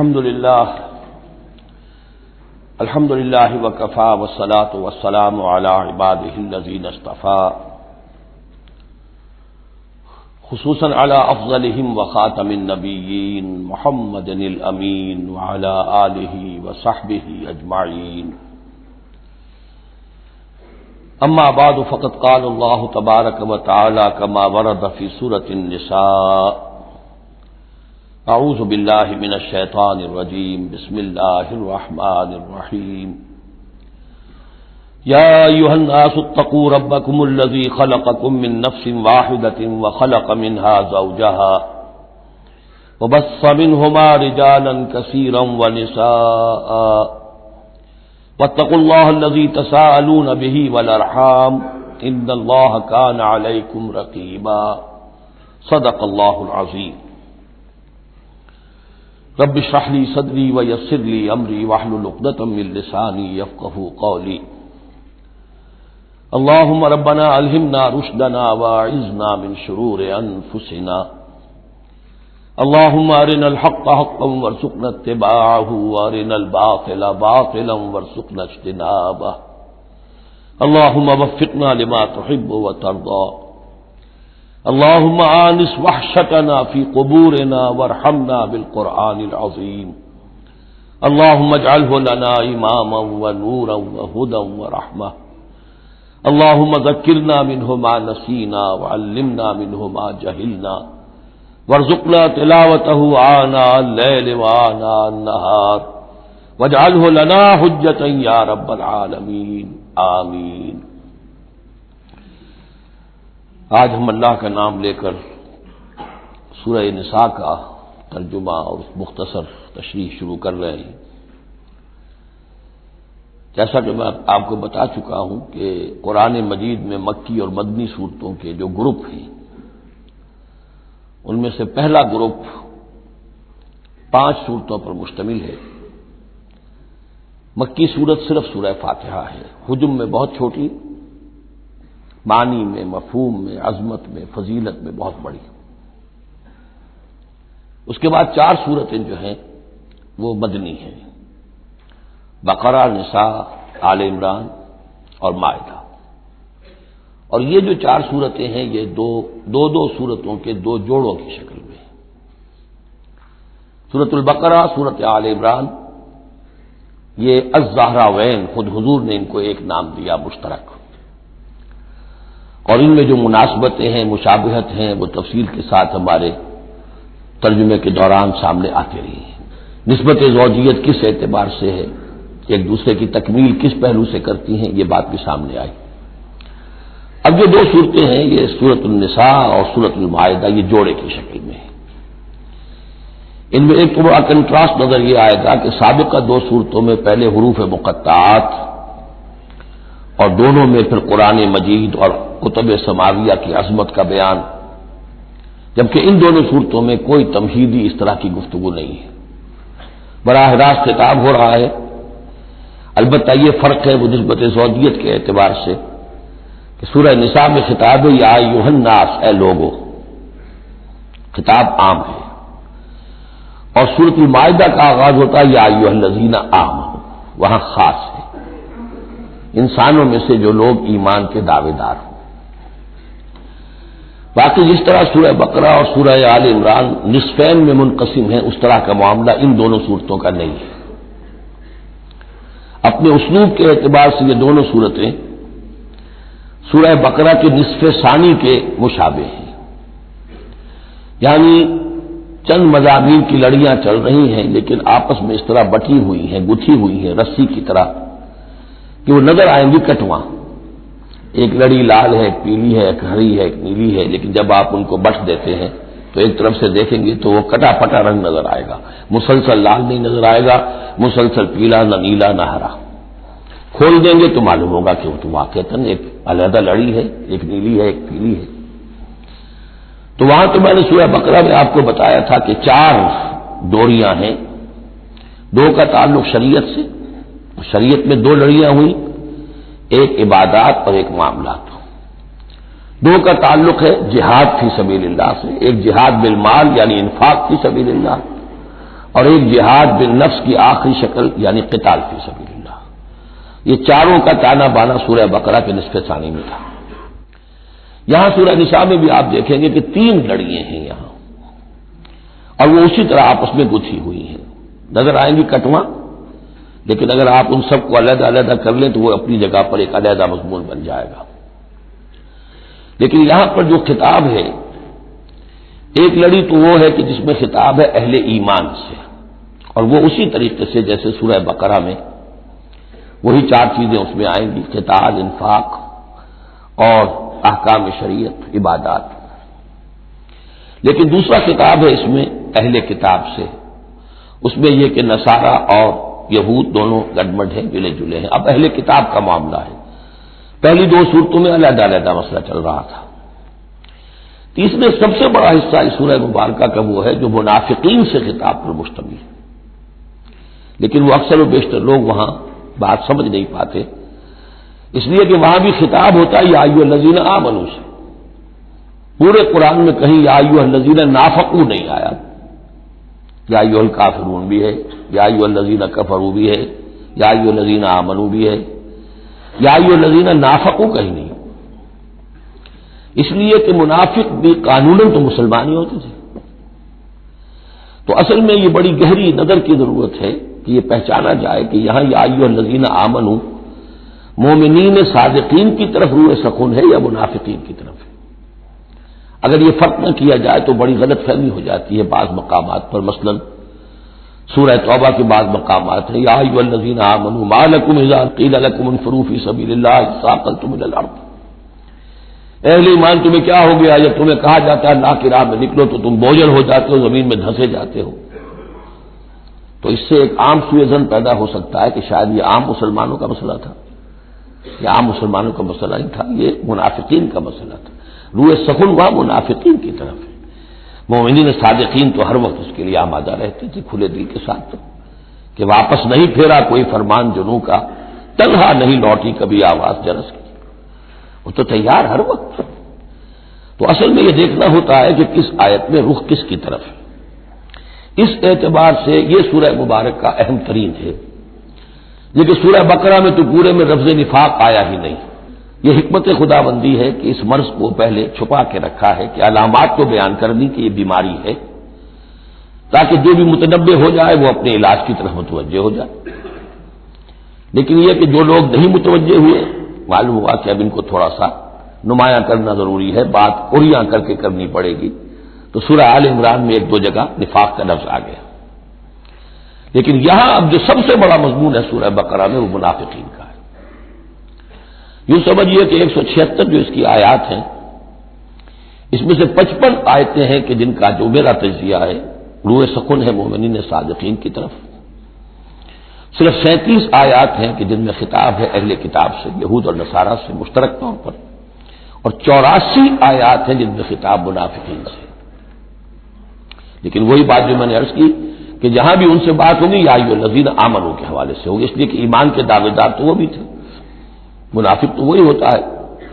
الحمد للہ وکفى والصلاة والسلام على عباده الذین اصطفى خصوصا على افضلهم وخاتم النبیین محمد الامین وعلى آلہ وصحبہ اجمعین اما بعد فقد قال اللہ تبارک وتعالی كما ورد في سورة النساء اعوذ باللہ من الشیطان الرجیم بسم اللہ الرحمن الرحیم یا ایھا الناس اتقوا ربکم الذی خلقکم من نفس واحدۃ وخلق منها زوجها وبث منهما رجالا کثیرا ونساء واتقوا اللہ الذی تساءلون به والارحام ان اللہ کان علیکم رقیبا صدق اللہ العظیم رب اشرح لي صدري ويسر لي امري واحلل عقدة من لساني يفقهوا قولي اللهم ربنا الهمنا رشدنا واعذنا من شرور انفسنا اللهم ارنا الحق حقا وارزقنا اتباعه وارنا الباطل باطلا وارزقنا اجتنابه اللهم وفقنا لما تحب وترضى اللهم آنس وحشتنا في قبورنا وارحمنا بالقرآن العظيم اللهم اجعله لنا إماما ونورا وهدى ورحمة اللهم ذكرنا منه ما نسينا وعلمنا منه ما جهلنا وارزقنا تلاوته آناء الليل وآناء النهار واجعله لنا حجة يا رب العالمين آمين۔ آج ہم اللہ کا نام لے کر سورہ نساء کا ترجمہ اور مختصر تشریح شروع کر رہے ہیں۔ جیسا کہ میں آپ کو بتا چکا ہوں کہ قرآن مجید میں مکی اور مدنی صورتوں کے جو گروپ ہیں ان میں سے پہلا گروپ 5 صورتوں پر مشتمل ہے۔ مکی صورت صرف سورہ فاتحہ ہے، حجم میں بہت چھوٹی، معنی میں، مفہوم میں، عظمت میں، فضیلت میں بہت بڑی۔ اس کے بعد 4 صورتیں جو ہیں وہ مدنی ہیں، بقرہ، نساء، آل عمران اور مائدہ۔ اور یہ جو 4 صورتیں ہیں یہ دو صورتوں کے 2 جوڑوں کی شکل میں ہیں۔ سورۃ البقرہ، سورۃ آل عمران، یہ الزہراوین، خود حضور نے ان کو ایک نام دیا مشترک، اور ان میں جو مناسبتیں ہیں، مشابہت ہیں، وہ تفصیل کے ساتھ ہمارے ترجمے کے دوران سامنے آتی رہی ہیں۔ نسبت زوجیت کس اعتبار سے ہے، ایک دوسرے کی تکمیل کس پہلو سے کرتی ہیں، یہ بات بھی سامنے آئی۔ اب جو 2 صورتیں ہیں یہ سورۃ النساء اور سورۃ المائدہ، یہ جوڑے کی شکل میں ہیں۔ ان میں ایک تو بڑا کنٹراسٹ نظر یہ آئے گا کہ سابقہ 2 صورتوں میں پہلے حروف مقطعات اور دونوں میں پھر قرآن مجید اور کتب سماویہ کی عظمت کا بیان، جبکہ ان دونوں صورتوں میں کوئی تمہیدی اس طرح کی گفتگو نہیں ہے، براہ راست خطاب ہو رہا ہے۔ البتہ یہ فرق ہے وہ نسبت زوجیت کے اعتبار سے کہ سورہ نساء میں خطاب ہے یا ایھا الناس، اے لوگو، خطاب عام ہے، اور سورۃ المائدہ کا آغاز ہوتا ہے یا ایھا الذین آمنوا، وہاں خاص ہے، انسانوں میں سے جو لوگ ایمان کے دعوے دار ہوں۔ باقی جس طرح سورہ بقرہ اور سورہ آل عمران نصفین میں منقسم ہیں، اس طرح کا معاملہ ان دونوں صورتوں کا نہیں ہے۔ اپنے اسلوب کے اعتبار سے یہ دونوں صورتیں سورہ بقرہ کے نصف ثانی کے مشابہ ہیں، یعنی چند مضامین کی لڑیاں چل رہی ہیں لیکن آپس میں اس طرح بٹی ہوئی ہیں، گتھی ہوئی ہیں رسی کی طرح کہ وہ نظر آئیں گی کٹواں، ایک لڑی لال ہے، ایک پیلی ہے، ایک ہری ہے، ایک نیلی ہے، لیکن جب آپ ان کو بٹ دیتے ہیں تو ایک طرف سے دیکھیں گے تو وہ کٹا پٹا رنگ نظر آئے گا، مسلسل لال نہیں نظر آئے گا، مسلسل پیلا، نہ نیلا نہ ہرا۔ کھول دیں گے تو معلوم ہوگا کہ وہ تو واقعتاً ایک علیحدہ لڑی ہے، ایک نیلی ہے، ایک پیلی ہے۔ تو وہاں تو میں نے سورہ بقرہ میں آپ کو بتایا تھا کہ 4 ڈوریاں ہیں، 2 کا تعلق شریعت سے، شریعت میں 2 لڑیاں ہوئیں، ایک عبادات اور ایک معاملات۔ 2 کا تعلق ہے جہاد فی سبیل اللہ سے، ایک جہاد بالمال یعنی انفاق فی سبیل اللہ، اور ایک جہاد بالنفس کی آخری شکل یعنی قتال فی سبیل اللہ. یہ چاروں کا تانا بانا سورہ بقرہ کے نصف ثانی میں تھا. یہاں سورہ نساء میں بھی آپ دیکھیں گے کہ 3 لڑیاں ہیں یہاں، اور وہ اسی طرح آپس میں گتھی ہوئی ہیں. نظر آئیں گی کٹواں، لیکن اگر آپ ان سب کو علیحدہ علیحدہ کر لیں تو وہ اپنی جگہ پر ایک علیحدہ مضمون بن جائے گا. لیکن یہاں پر جو خطاب ہے، ایک لڑی تو وہ ہے کہ جس میں خطاب ہے اہل ایمان سے، اور وہ اسی طریقے سے جیسے سورہ بقرہ میں وہی 4 چیزیں اس میں آئیں گی: قتال، انفاق اور احکام شریعت، عبادات. لیکن دوسرا خطاب ہے اس میں اہل کتاب سے. اس میں یہ کہ نصارہ اور یہود دونوں گڈمڈ ہیں، ملے جلے ہیں. اب اہل کتاب کا معاملہ ہے. پہلی 2 صورتوں میں علیحدہ علیحدہ مسئلہ چل رہا تھا. تیسرے سب سے بڑا حصہ اس سورہ مبارکہ کا وہ ہے جو منافقین سے خطاب پر مشتمل ہے. لیکن وہ اکثر و بیشتر لوگ وہاں بات سمجھ نہیں پاتے، اس لیے کہ وہاں بھی خطاب ہوتا ہے یا ایھا الذین آمنوا سے. پورے قرآن میں کہیں یا ایھا الذین نافقوا نہیں آیا. یا ایھا الکافرون بھی ہے، یا ایھا الذین کفروا بھی ہے، یا ایھا الذین آمنوا بھی ہے، یا ایھا الذین نافقوا کہیں نہیں. اس لیے کہ منافق بھی قانوناً تو مسلمان ہی ہوتے تھے. تو اصل میں یہ بڑی گہری نظر کی ضرورت ہے کہ یہ پہچانا جائے کہ یہاں یا ایھا الذین آمنوا مومنین صادقین کی طرف روح سکون ہے یا منافقین کی طرف ہے. اگر یہ فرق نہ کیا جائے تو بڑی غلط فہمی ہو جاتی ہے بعض مقامات پر. مثلا سورہ توبہ کے بعض مقامات ہیں یا ایھا الذین آمنوا ما لکم اذا قیل لکم انفروا فی سبیل اللہ ثاقلتم الی الارض. اہل ایمان تمہیں کیا ہو گیا جب تمہیں کہا جاتا ہے اللہ کی راہ میں نکلو تو تم بوجھل ہو جاتے ہو، زمین میں دھنسے جاتے ہو. تو اس سے ایک عام سوء ظن پیدا ہو سکتا ہے کہ شاید یہ عام مسلمانوں کا مسئلہ تھا. یہ عام مسلمانوں کا مسئلہ نہیں تھا، یہ منافقین کا مسئلہ تھا. روح سخن وہاں منافقین کی طرف ہے. مومنین صادقین تو ہر وقت اس کے لیے آمادہ رہتے تھے کھلے دل کے ساتھ، تو کہ واپس نہیں پھیرا کوئی فرمان جنوں کا، تنہا نہیں لوٹی کبھی آواز جرس کی. وہ تو تیار ہر وقت. تو اصل میں یہ دیکھنا ہوتا ہے کہ کس آیت میں رخ کس کی طرف ہے. اس اعتبار سے یہ سورہ مبارک کا اہم ترین ہے. لیکن سورہ بقرہ میں تو پورے میں لفظ نفاق آیا ہی نہیں. یہ حکمت خدا بندی ہے کہ اس مرض کو پہلے چھپا کے رکھا ہے، کہ علامات تو بیان کر دی کہ یہ بیماری ہے، تاکہ جو بھی متنبع ہو جائے وہ اپنے علاج کی طرف متوجہ ہو جائے. لیکن یہ کہ جو لوگ نہیں متوجہ ہوئے، معلوم ہوا کہ اب ان کو تھوڑا سا نمایاں کرنا ضروری ہے، بات اڑیاں کر کے کرنی پڑے گی. تو سورہ آل عمران میں 1-2 جگہ نفاق کا لفظ آ گیا. لیکن یہاں اب جو سب سے بڑا مضمون ہے سورہ بقرہ میں وہ منافقین کا ہے. یوں سمجھیے کہ 176 جو اس کی آیات ہیں، اس میں سے 55 آیتیں ہیں کہ جن کا جو میرا تجزیہ ہے روح سکون ہے مومنین صادقین کی طرف. صرف 37 آیات ہیں کہ جن میں خطاب ہے اہل کتاب سے، یہود اور نصارہ سے مشترک طور پر، اور 84 آیات ہیں جن میں خطاب منافقین سے. لیکن وہی بات جو میں نے عرض کی کہ جہاں بھی ان سے بات ہوگی یا ایھا الذین آمنوا کے حوالے سے ہوگی، اس لیے کہ ایمان کے دعوے دار تو وہ بھی تھے. منافق تو وہی ہوتا ہے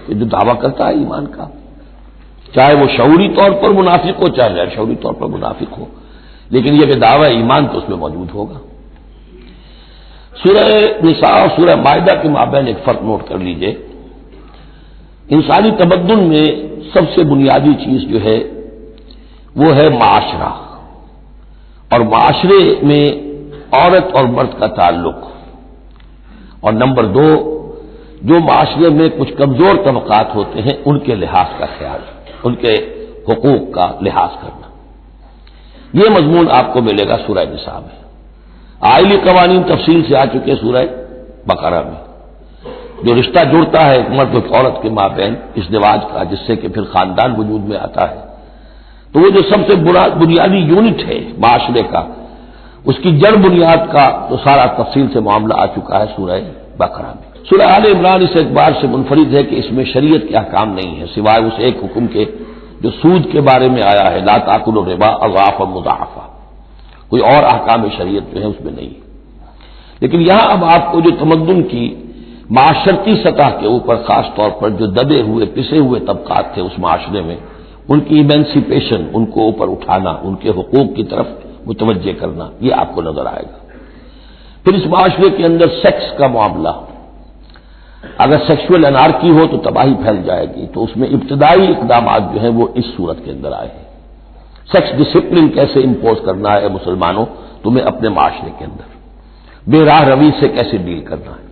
کہ جو دعویٰ کرتا ہے ایمان کا، چاہے وہ شعوری طور پر منافق ہو چاہے غیر شعوری طور پر منافق ہو، لیکن یہ کہ دعویٰ ایمان تو اس میں موجود ہوگا. سورہ نساء اور سورہ مائدہ کے مابین ایک فرق نوٹ کر لیجئے. انسانی تمدن میں سب سے بنیادی چیز جو ہے وہ ہے معاشرہ، اور معاشرے میں عورت اور مرد کا تعلق. اور نمبر 2، جو معاشرے میں کچھ کمزور طبقات ہوتے ہیں ان کے لحاظ کا خیال، ان کے حقوق کا لحاظ کرنا. یہ مضمون آپ کو ملے گا سورہ نساء میں. آئلی قوانین تفصیل سے آ چکے سورہ بقرہ میں. جو رشتہ جڑتا ہے ایک مرد اور عورت کے مابین ازدواج کا، جس سے کہ پھر خاندان وجود میں آتا ہے، تو وہ جو سب سے بنیادی یونٹ ہے معاشرے کا، اس کی جڑ بنیاد کا تو سارا تفصیل سے معاملہ آ چکا ہے سورہ بقرہ میں. سورہ آل عمران اس اعتبار سے منفرد ہے کہ اس میں شریعت کے احکام نہیں ہے سوائے اس ایک حکم کے جو سود کے بارے میں آیا ہے، لا تاکلوا الربا اضعافا مضاعفا. کوئی اور احکام شریعت جو ہے اس میں نہیں. لیکن یہاں اب آپ کو جو تمدن کی معاشرتی سطح کے اوپر خاص طور پر جو دبے ہوئے پسے ہوئے طبقات تھے اس معاشرے میں، ان کی ایمینسیپیشن، ان کو اوپر اٹھانا، ان کے حقوق کی طرف متوجہ کرنا، یہ آپ کو نظر آئے گا۔ پھر اس معاشرے کے اندر سیکس کا معاملہ، اگر سیکشول انارکی ہو تو تباہی پھیل جائے گی، تو اس میں ابتدائی اقدامات جو ہیں وہ اس صورت کے اندر آئے ہیں۔ سیکس ڈسپلن کیسے امپوز کرنا ہے مسلمانوں تمہیں اپنے معاشرے کے اندر، بے راہ روی سے کیسے ڈیل کرنا ہے۔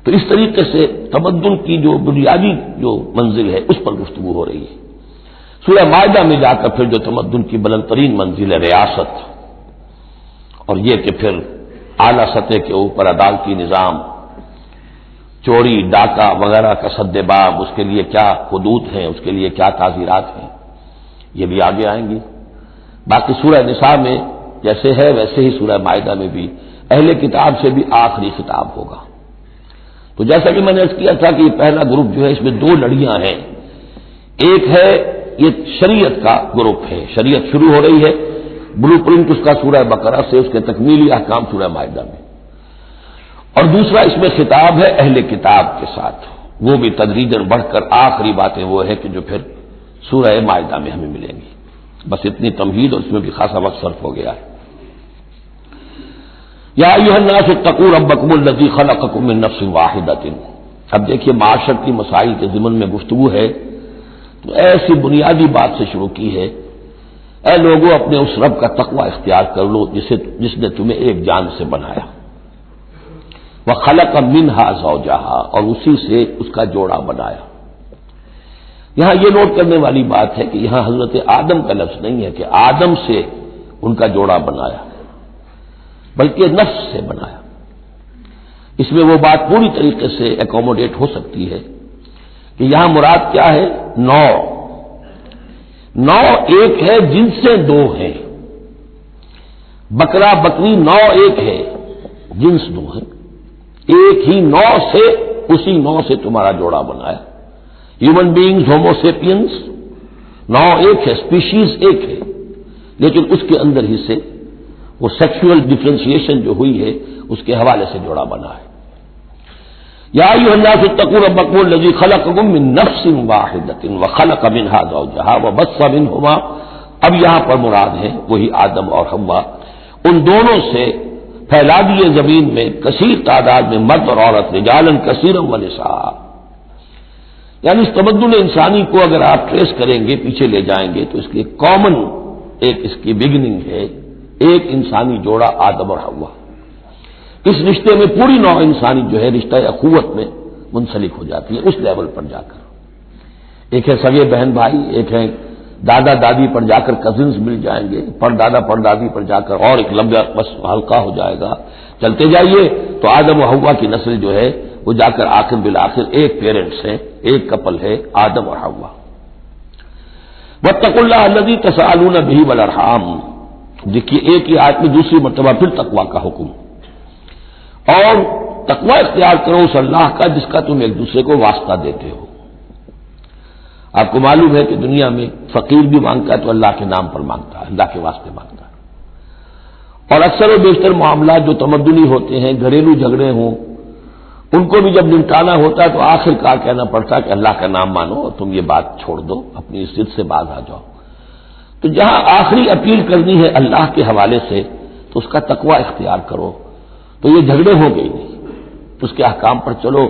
تو اس طریقے سے تمدن کی جو بنیادی جو منزل ہے اس پر گفتگو ہو رہی ہے۔ سورہ مائدہ میں جا کر پھر جو تمدن کی بلند ترین منزل ہے ریاست، اور یہ کہ پھر اعلی سطح کے اوپر عدالتی نظام، چوری ڈاکہ وغیرہ کا سد باب، اس کے لیے کیا حدود ہیں، اس کے لیے کیا تعزیرات ہیں، یہ بھی آگے آئیں گی۔ باقی سورہ نساء میں جیسے ہے ویسے ہی سورہ مائدہ میں بھی اہل کتاب سے بھی آخری خطاب ہوگا۔ تو جیسا کہ میں نے عرض کیا تھا کہ یہ پہلا گروپ جو ہے اس میں دو لڑیاں ہیں، ایک ہے یہ شریعت کا گروپ ہے، شریعت شروع ہو رہی ہے، بلو پرنٹ اس کا سورہ بقرہ سے، اس کے تکمیلی احکام سورہ مائدہ میں، اور دوسرا اس میں خطاب ہے اہل کتاب کے ساتھ، وہ بھی تدریجاً بڑھ کر آخری باتیں وہ ہے کہ جو پھر سورہ مائدہ میں ہمیں ملیں گی۔ بس اتنی تمہید اور اس میں بھی خاصا وقت صرف ہو گیا ہے۔ یا ایھا الناس اتقوا ربکم الذی خلقکم من نفس واحدۃ۔ اب دیکھیے معاشرتی مسائل کے ضمن میں گفتگو ہے تو ایسی بنیادی بات سے شروع کی ہے، اے لوگوں اپنے اس رب کا تقوی اختیار کر لو جس نے تمہیں ایک جان سے بنایا، وخلق منھا زوجھا، اور اسی سے اس کا جوڑا بنایا۔ یہاں یہ نوٹ کرنے والی بات ہے کہ یہاں حضرت آدم کا لفظ نہیں ہے کہ آدم سے ان کا جوڑا بنایا، بلکہ نفس سے بنایا۔ اس میں وہ بات پوری طریقے سے ایکوموڈیٹ ہو سکتی ہے کہ یہاں مراد کیا ہے، نو ایک ہے، جن سے دو ہیں، بکرا بکری نو ایک ہے، جنس دو ہے، ایک ہی نو سے، اسی نو سے تمہارا جوڑا بنایا۔ ہیومن بینگز ہوموسیپینس نو ایک ہے، اسپیشیز ایک ہے، لیکن اس کے اندر ہی سے وہ سیکشول ڈفرینشیشن جو ہوئی ہے اس کے حوالے سے جوڑا بنا ہے۔ یا ایھا الناس اتقوا ربکم الذی خلقکم من نفس واحدۃ وخلق منھا زوجھا وبث منھما، اب یہاں پر مراد ہے وہی آدم اور حوا، ان دونوں سے پھیلا دیے زمین میں کثیر تعداد میں مرد اور عورت، رجالا کثیرا ونساء۔ یعنی اس تمدن انسانی کو اگر آپ ٹریس کریں گے، پیچھے لے جائیں گے، تو اس کی کامن ایک اس کی بگننگ ہے، ایک انسانی جوڑا آدم اور حوا۔ اس رشتے میں پوری نوع انسانی جو ہے رشتہ اخوت میں منسلک ہو جاتی ہے اس لیول پر جا کر۔ ایک ہے سگے بہن بھائی، ایک ہے دادا دادی پر جا کر کزنز مل جائیں گے، پردادا پردادی پر جا کر اور ایک لمبا بس حلقہ ہو جائے گا، چلتے جائیے تو آدم و حوا کی نسل جو ہے وہ جا کر آخر بالآخر ایک پیرنٹس ہے، ایک کپل ہے، آدم اور حوا۔ واتقوا اللہ الذی تساءلون بہ والارحام، دیکھیے ایک ہی آیت میں دوسری مرتبہ پھر تقوی کا حکم، اور تقوی اختیار کرو اس اللہ کا جس کا تم ایک دوسرے کو واسطہ دیتے ہو۔ آپ کو معلوم ہے کہ دنیا میں فقیر بھی مانگتا ہے تو اللہ کے نام پر مانگتا ہے، اللہ کے واسطے مانگتا ہے، اور اکثر و بیشتر معاملات جو تمدنی ہوتے ہیں، گھریلو جھگڑے ہوں، ان کو بھی جب نمٹانا ہوتا ہے تو آخر کار کہنا پڑتا ہے کہ اللہ کا نام مانو اور تم یہ بات چھوڑ دو، اپنی ضد سے باز آ جاؤ۔ تو جہاں آخری اپیل کرنی ہے اللہ کے حوالے سے تو اس کا تقوی اختیار کرو، تو یہ جھگڑے ہو گئی نہیں، اس کے احکام پر چلو۔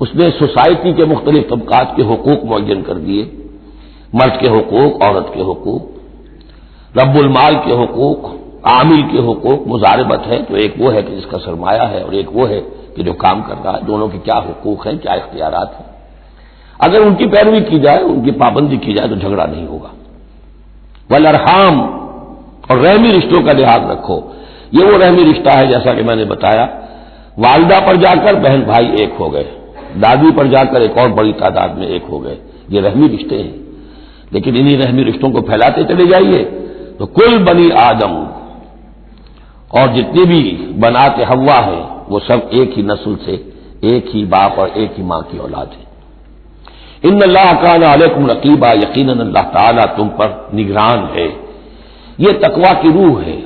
اس نے سوسائٹی کے مختلف طبقات کے حقوق معین کر دیے، مرد کے حقوق، عورت کے حقوق، رب المال کے حقوق، عامل کے حقوق، مضاربت ہے تو ایک وہ ہے کہ جس کا سرمایہ ہے اور ایک وہ ہے کہ جو کام کر رہا ہے، دونوں کے کیا حقوق ہیں، کیا اختیارات ہیں۔ اگر ان کی پیروی کی جائے، ان کی پابندی کی جائے تو جھگڑا نہیں ہوگا۔ والارحام، اور رحمی رشتوں کا لحاظ رکھو۔ یہ وہ رحمی رشتہ ہے جیسا کہ میں نے بتایا، والدہ پر جا کر بہن بھائی ایک ہو گئے، دادی پر جا کر ایک اور بڑی تعداد میں ایک ہو گئے، یہ رحمی رشتے ہیں۔ لیکن انہی رحمی رشتوں کو پھیلاتے چلے جائیے تو کل بنی آدم، اور جتنی بھی بنات حوا ہیں وہ سب ایک ہی نسل سے، ایک ہی باپ اور ایک ہی ماں کی اولاد ہے۔ ان اللہ کان علیکم رقیبا، یقیناً اللہ تعالیٰ تم پر نگران ہے۔ یہ تقوی کی روح ہے۔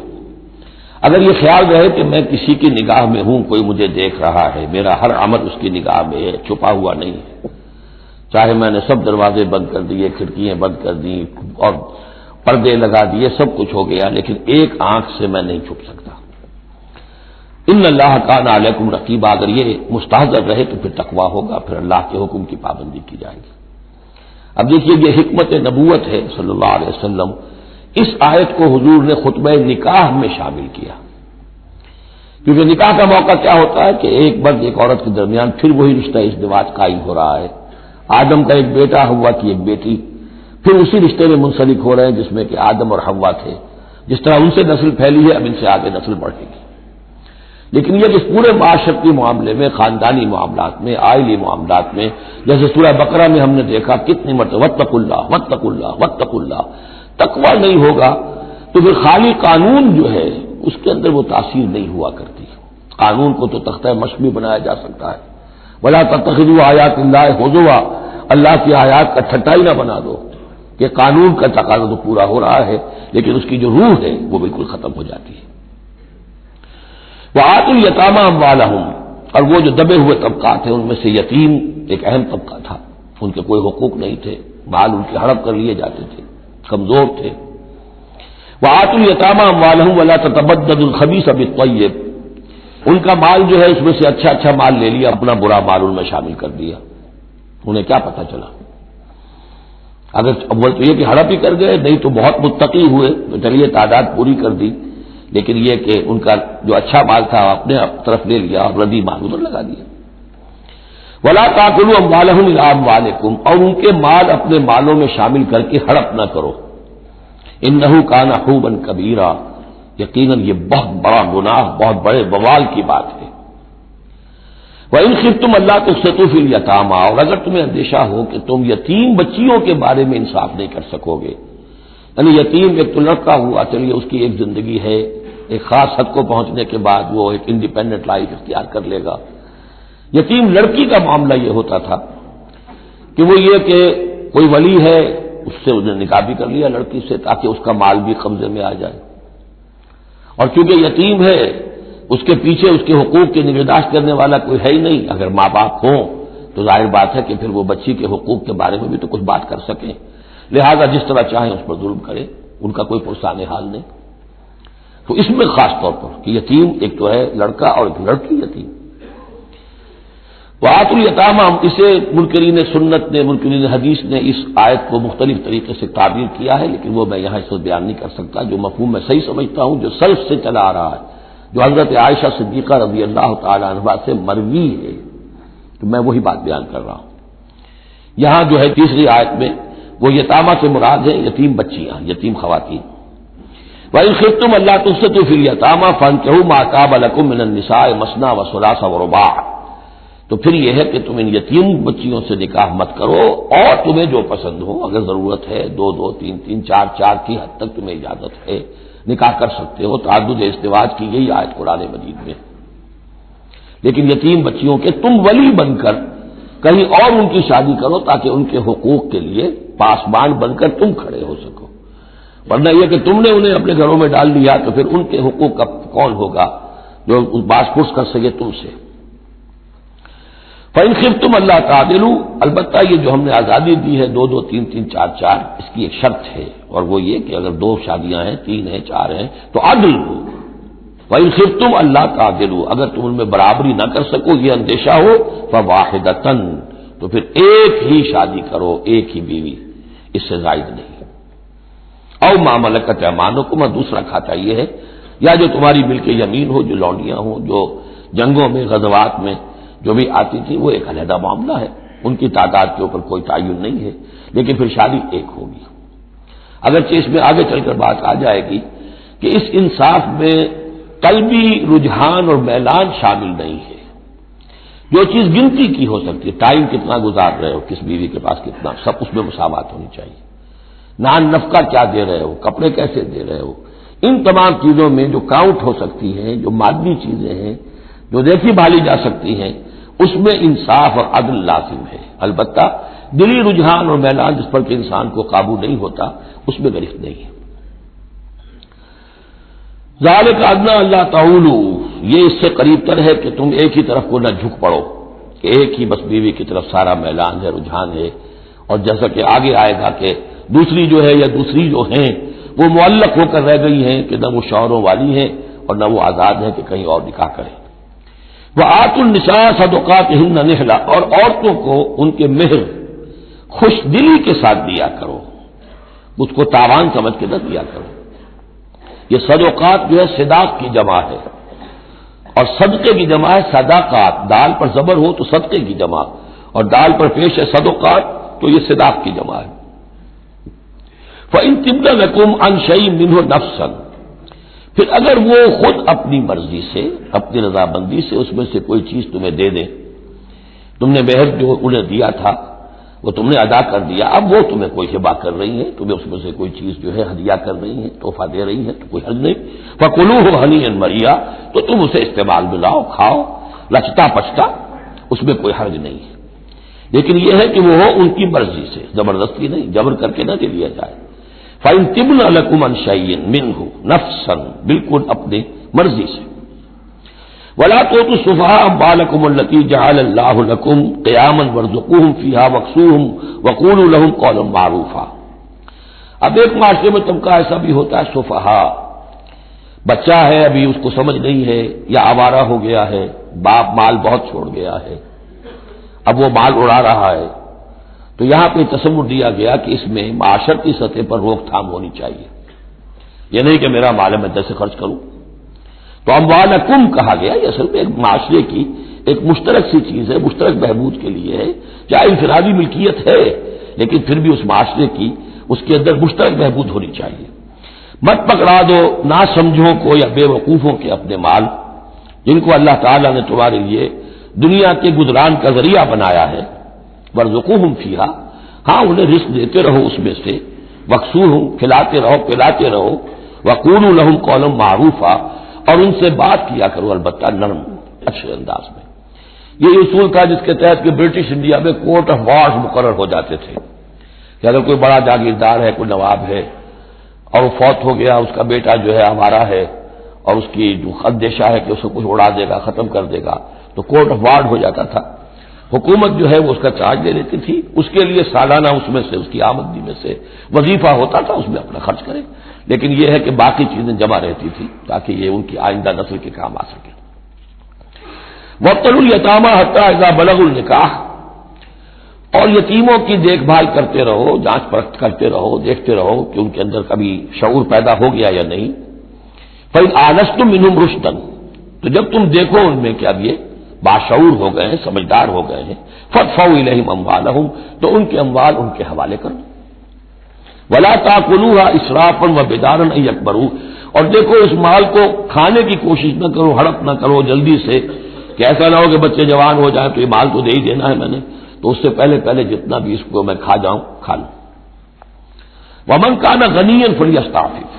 اگر یہ خیال رہے کہ میں کسی کی نگاہ میں ہوں، کوئی مجھے دیکھ رہا ہے، میرا ہر عمل اس کی نگاہ میں ہے، چھپا ہوا نہیں ہے، چاہے میں نے سب دروازے بند کر دیے، کھڑکیاں بند کر دیں پردے لگا دیے، سب کچھ ہو گیا، لیکن ایک آنکھ سے میں نہیں چھپ سکتا۔ ان اللہ کان علیکم رقیبا، اگر یہ مستحضر رہے تو پھر تقویٰ ہوگا، پھر اللہ کے حکم کی پابندی کی جائے گی۔ اب دیکھیے یہ حکمت نبوت ہے صلی اللہ علیہ وسلم، اس آیت کو حضور نے خطبہ نکاح میں شامل کیا، کیونکہ نکاح کا موقع کیا ہوتا ہے کہ ایک مرد ایک عورت کے درمیان پھر وہی رشتہ ازدواج قائم ہو رہا ہے، آدم کا ایک بیٹا، حوا کی ایک بیٹی، پھر اسی رشتے میں منسلک ہو رہے ہیں جس میں کہ آدم اور حوا تھے، جس طرح ان سے نسل پھیلی ہے اب ان سے آگے نسل بڑھے گی۔ لیکن یہ اس پورے معاشرتی معاملے میں، خاندانی معاملات میں، آئلی معاملات میں، جیسے سورہ بقرہ میں ہم نے دیکھا کتنی مرتبہ واتقوا اللہ واتقوا اللہ واتقوا اللہ، تقویٰ نہیں ہوگا تو پھر خالی قانون جو ہے اس کے اندر وہ تاثیر نہیں ہوا کرتی۔ قانون کو تو تختہ مشق بھی بنایا جا سکتا ہے، ولا تتخذوا آیات اللہ ہزوا، اللہ کی آیات کا ٹھٹا ہی نہ بنا دو کہ قانون کا تقاضا تو پورا ہو رہا ہے لیکن اس کی جو روح ہے وہ بالکل ختم ہو جاتی ہے۔ وآتوا الیتامی اموالہم، اور وہ جو دبے ہوئے طبقات ہیں ان میں سے یتیم ایک اہم طبقہ تھا، ان کے کوئی حقوق نہیں تھے، مال ان کے ہڑپ کر لیے جاتے تھے، کمزور تھے۔ وآتوا الیتامی اموالہم ولا تتبدلوا الخبیث بالطیب، ان کا مال جو ہے اس میں سے اچھا اچھا مال لے لیا، اپنا برا مال ان میں شامل کر دیا۔ انہیں کیا پتہ چلا؟ اگر اول تو یہ کہ ہڑپ ہی کر گئے، نہیں تو بہت متقی ہوئے تو چلیے تعداد پوری کر دی، لیکن یہ کہ ان کا جو اچھا مال تھا اپنے طرف لے لیا اور ردی مال ادھر لگا دیا۔ ولا تاکلوا اموالہم الی اموالکم، اور ان کے مال اپنے مالوں میں شامل کر کے ہڑپ نہ کرو، انہ کان حوبا کبیرا، یقیناً یہ بہت بڑا گناہ، بہت بڑے بوال کی بات ہے۔ وَإِنْ خِفْتُمْ أَلَّا تُقْسِطُوا فِي الْيَتَامَىٰ، اور اگر تمہیں اندیشہ ہو کہ تم یتیم بچیوں کے بارے میں انصاف نہیں کر سکو گے، یعنی یتیم ایک تو لڑکا ہوا، چلیے اس کی ایک زندگی ہے، ایک خاص حد کو پہنچنے کے بعد وہ ایک انڈیپینڈنٹ لائف اختیار کر لے گا۔ یتیم لڑکی کا معاملہ یہ ہوتا تھا کہ وہ یہ کہ کوئی ولی ہے، اس سے انہیں نکاح بھی کر لیا لڑکی سے تاکہ اس کا مال بھی قبضے میں آ جائے، اور چونکہ یتیم ہے اس کے پیچھے اس کے حقوق کی نگہداشت کرنے والا کوئی ہے ہی نہیں، اگر ماں باپ ہوں تو ظاہر بات ہے کہ پھر وہ بچی کے حقوق کے بارے میں بھی تو کچھ بات کر سکیں، لہذا جس طرح چاہیں اس پر ظلم کرے، ان کا کوئی پرسان حال نہیں۔ تو اس میں خاص طور پر کہ یتیم ایک تو ہے لڑکا اور ایک لڑکی یتیم۔ وآتوا الیتامی، اسے منکرین سنت نے، منکرین حدیث نے اس آیت کو مختلف طریقے سے تعبیر کیا ہے، لیکن وہ میں یہاں اس وقت بیان نہیں کر سکتا۔ جو مفہوم میں صحیح سمجھتا ہوں، جو سلف سے چلا آ رہا ہے، جو حضرت عائشہ صدیقہ رضی اللہ تعالی عنہا سے مروی ہے، تو میں وہی بات بیان کر رہا ہوں۔ یہاں جو ہے تیسری آیت میں وہ یتامہ سے مراد ہے یتیم بچیاں، یتیم خواتین۔ وَإِنْ خِفْتُمْ أَلَّا تُقْسِطُوا فِي الْيَتَامَىٰ فَانكِحُوا مَا طَابَ لَكُم مِّنَ النِّسَاءِ مَثْنَىٰ وَثُلَاثَ وَرُبَاعَ، تو پھر یہ ہے کہ تم ان یتیم بچیوں سے نکاح مت کرو، اور تمہیں جو پسند ہو، اگر ضرورت ہے دو دو تین تین چار چار کی حد تک تمہیں اجازت ہے، نکاح کر سکتے ہو۔ تعدد ازدواج کی یہی آیت قرآن مجید میں، لیکن یتیم بچیوں کے تم ولی بن کر کہیں اور ان کی شادی کرو تاکہ ان کے حقوق کے لیے پاسبان بن کر تم کھڑے ہو سکو، ورنہ یہ کہ تم نے انہیں اپنے گھروں میں ڈال لیا تو پھر ان کے حقوق کا کون ہوگا جو باز پرس کر سکے تم سے۔ فَإِنْ خِفْتُمْ أَلَّا تَعْدِلُوا، البتہ یہ جو ہم نے آزادی دی ہے دو دو تین تین چار چار، اس کی ایک شرط ہے، اور وہ یہ کہ اگر دو شادیاں ہیں، تین ہیں، چار ہیں تو عدل ہو۔ وَإِنْ خِفْتُمْ أَلَّا تَعْدِلُوا، اگر تم ان میں برابری نہ کر سکو، یہ اندیشہ ہو، فَوَاحِدَةً، تو پھر ایک ہی شادی کرو، ایک ہی بیوی، اس سے زائد نہیں۔ او ما ملکت ایمانکم، اور دوسرا کھاتا یہ ہے، یا جو تمہاری ملک یمین ہو، جو لونڈیاں ہوں، جو جنگوں میں غزوات میں جو بھی آتی تھی، وہ ایک علیحدہ معاملہ ہے، ان کی تعداد کے اوپر کوئی تعین نہیں ہے، لیکن پھر شادی ایک ہوگی۔ اگرچہ اس میں آگے چل کر بات آ جائے گی کہ اس انصاف میں قلبی رجحان اور میلان شامل نہیں ہے، جو چیز گنتی کی ہو سکتی ہے، ٹائم کتنا گزار رہے ہو، کس بیوی کے پاس کتنا، سب اس میں مساوات ہونی چاہیے۔ نان نفقہ کیا دے رہے ہو، کپڑے کیسے دے رہے ہو، ان تمام چیزوں میں جو کاؤنٹ ہو سکتی ہیں، جو مادی چیزیں ہیں، جو دیکھی بھالی جا سکتی ہیں، اس میں انصاف اور عدل لازم ہے۔ البتہ دلی رجحان اور میلان جس پر کہ انسان کو قابو نہیں ہوتا، اس میں گرفت نہیں ہے۔ ذالک ادنیٰ اللہ تعولوا، یہ اس سے قریب تر ہے کہ تم ایک ہی طرف کو نہ جھک پڑو، کہ ایک ہی بس بیوی کی طرف سارا میلان ہے، رجحان ہے، اور جیسا کہ آگے آئے گا کہ دوسری جو ہے یا دوسری جو ہیں وہ معلق ہو کر رہ گئی ہیں کہ نہ وہ شوہروں والی ہیں اور نہ وہ آزاد ہیں کہ کہیں اور نکاح کریں. وآتوا النساء صدقاتهن نحلا، اور عورتوں کو ان کے مہر خوش دلی کے ساتھ دیا کرو، اس کو تاوان سمجھ کے نہ دیا کرو. یہ صدقات جو ہے صداق کی جمع ہے، اور صدقے کی جمع ہے صداقات. دال پر زبر ہو تو صدقے کی جمع، اور دال پر پیش ہے صدقات تو یہ صداق کی جمع ہے. فَإِن طِبْنَ لَكُمْ عَنْ شَيْءٍ مِّنْهُ نَفْسًا، پھر اگر وہ خود اپنی مرضی سے، اپنی رضامندی سے اس میں سے کوئی چیز تمہیں دے دیں، تم نے مہر جو انہیں دیا تھا وہ تم نے ادا کر دیا، اب وہ تمہیں کوئی ہبہ کر رہی ہیں، تمہیں اس میں سے کوئی چیز جو ہے ہدیہ کر رہی ہیں، تحفہ دے رہی ہیں، تو کوئی حرج نہیں. فَكُلُوهُ هَنِيئًا مَرِيئًا، تو تم اسے استعمال میں لاؤ، کھاؤ لچتا پچتا، اس میں کوئی حرج نہیں ہے. لیکن یہ ہے کہ وہ ہو ان کی مرضی سے، زبردستی نہیں، جبر کر کے نہ دے دیا جائے. فَإِن طِبْنَ لَكُمْ عَنْ شَيْءٍ مِّنْهُ نَفْسًا، بالکل اپنی مرضی سے. وَلَا تُؤْتُوا السُّفَهَاءَ أَمْوَالَكُمُ الَّتِي جَعَلَ اللَّهُ لَكُمْ قِيَامًا وَارْزُقُوهُمْ فِيهَا وَاكْسُوهُمْ وَقُولُوا لَهُمْ قَوْلًا مَّعْرُوفًا. اب ایک معاشرے میں طبقہ ایسا بھی ہوتا ہے سفہا، بچہ ہے ابھی اس کو سمجھ نہیں ہے یا آوارہ ہو گیا ہے، باپ مال بہت چھوڑ گیا ہے، اب وہ مال اڑا رہا ہے. تو یہاں پہ تصور دیا گیا کہ اس میں معاشرتی سطح پر روک تھام ہونی چاہیے. یہ نہیں کہ میرا مال ہے میں جیسے خرچ کروں. تو اموالکم کہا گیا، یہ اصل میں ایک معاشرے کی ایک مشترک سی چیز ہے، مشترک بہبود کے لیے ہے. چاہے انفرادی ملکیت ہے لیکن پھر بھی اس معاشرے کی اس کے اندر مشترک بہبود ہونی چاہیے. مت پکڑا دو نہ سمجھوں کو یا بے وقوفوں کے اپنے مال، جن کو اللہ تعالیٰ نے تمہارے لیے دنیا کے گزران کا ذریعہ بنایا ہے. وارزقوہم فیہا، ہاں انہیں رزق دیتے رہو اس میں سے، وکسوہم کھلاتے رہو پلاتے رہو، وقولوا لہم قولا معروفا، اور ان سے بات کیا کرو البتہ نرم اچھے انداز میں. یہ اصول تھا جس کے تحت کہ برٹش انڈیا میں کورٹ آف وارز مقرر ہو جاتے تھے کہ اگر کوئی بڑا جاگیردار ہے، کوئی نواب ہے اور وہ فوت ہو گیا، اس کا بیٹا جو ہے ہمارا ہے اور اس کی جو اندیشہ ہے کہ اسے کچھ اڑا دے گا، ختم کر دے گا، تو کورٹ آف وارز ہو جاتا تھا. حکومت جو ہے وہ اس کا چارج لے لیتی تھی، اس کے لیے سالانہ اس میں سے اس کی آمدنی میں سے وظیفہ ہوتا تھا، اس میں اپنا خرچ کرے. لیکن یہ ہے کہ باقی چیزیں جمع رہتی تھی تاکہ یہ ان کی آئندہ نسل کے کام آ سکے. وابتلوا الیتامی حتی اذا بلغوا النکاح، اور یتیموں کی دیکھ بھال کرتے رہو، جانچ پرکھ کرتے رہو، دیکھتے رہو کہ ان کے اندر کبھی شعور پیدا ہو گیا یا نہیں. فإن آنستم منہم رشدا، تو جب تم دیکھو ان میں کہ اب یہ باشعور ہو گئے ہیں، سمجھدار ہو گئے ہیں، فادفعوا الیہم اموالہم، تو ان کے اموال ان کے حوالے کرو. ولا تاکلوها اسرافا وبدارا ان یکبروا، اور دیکھو اس مال کو کھانے کی کوشش نہ کرو، ہڑپ نہ کرو جلدی سے کہ ایسا نہ ہو کہ بچے جوان ہو جائیں تو یہ مال تو دے ہی دینا ہے میں نے، تو اس سے پہلے پہلے جتنا بھی اس کو میں کھا جاؤں کھا لوں. ومن کان غنیا فلیستعفف،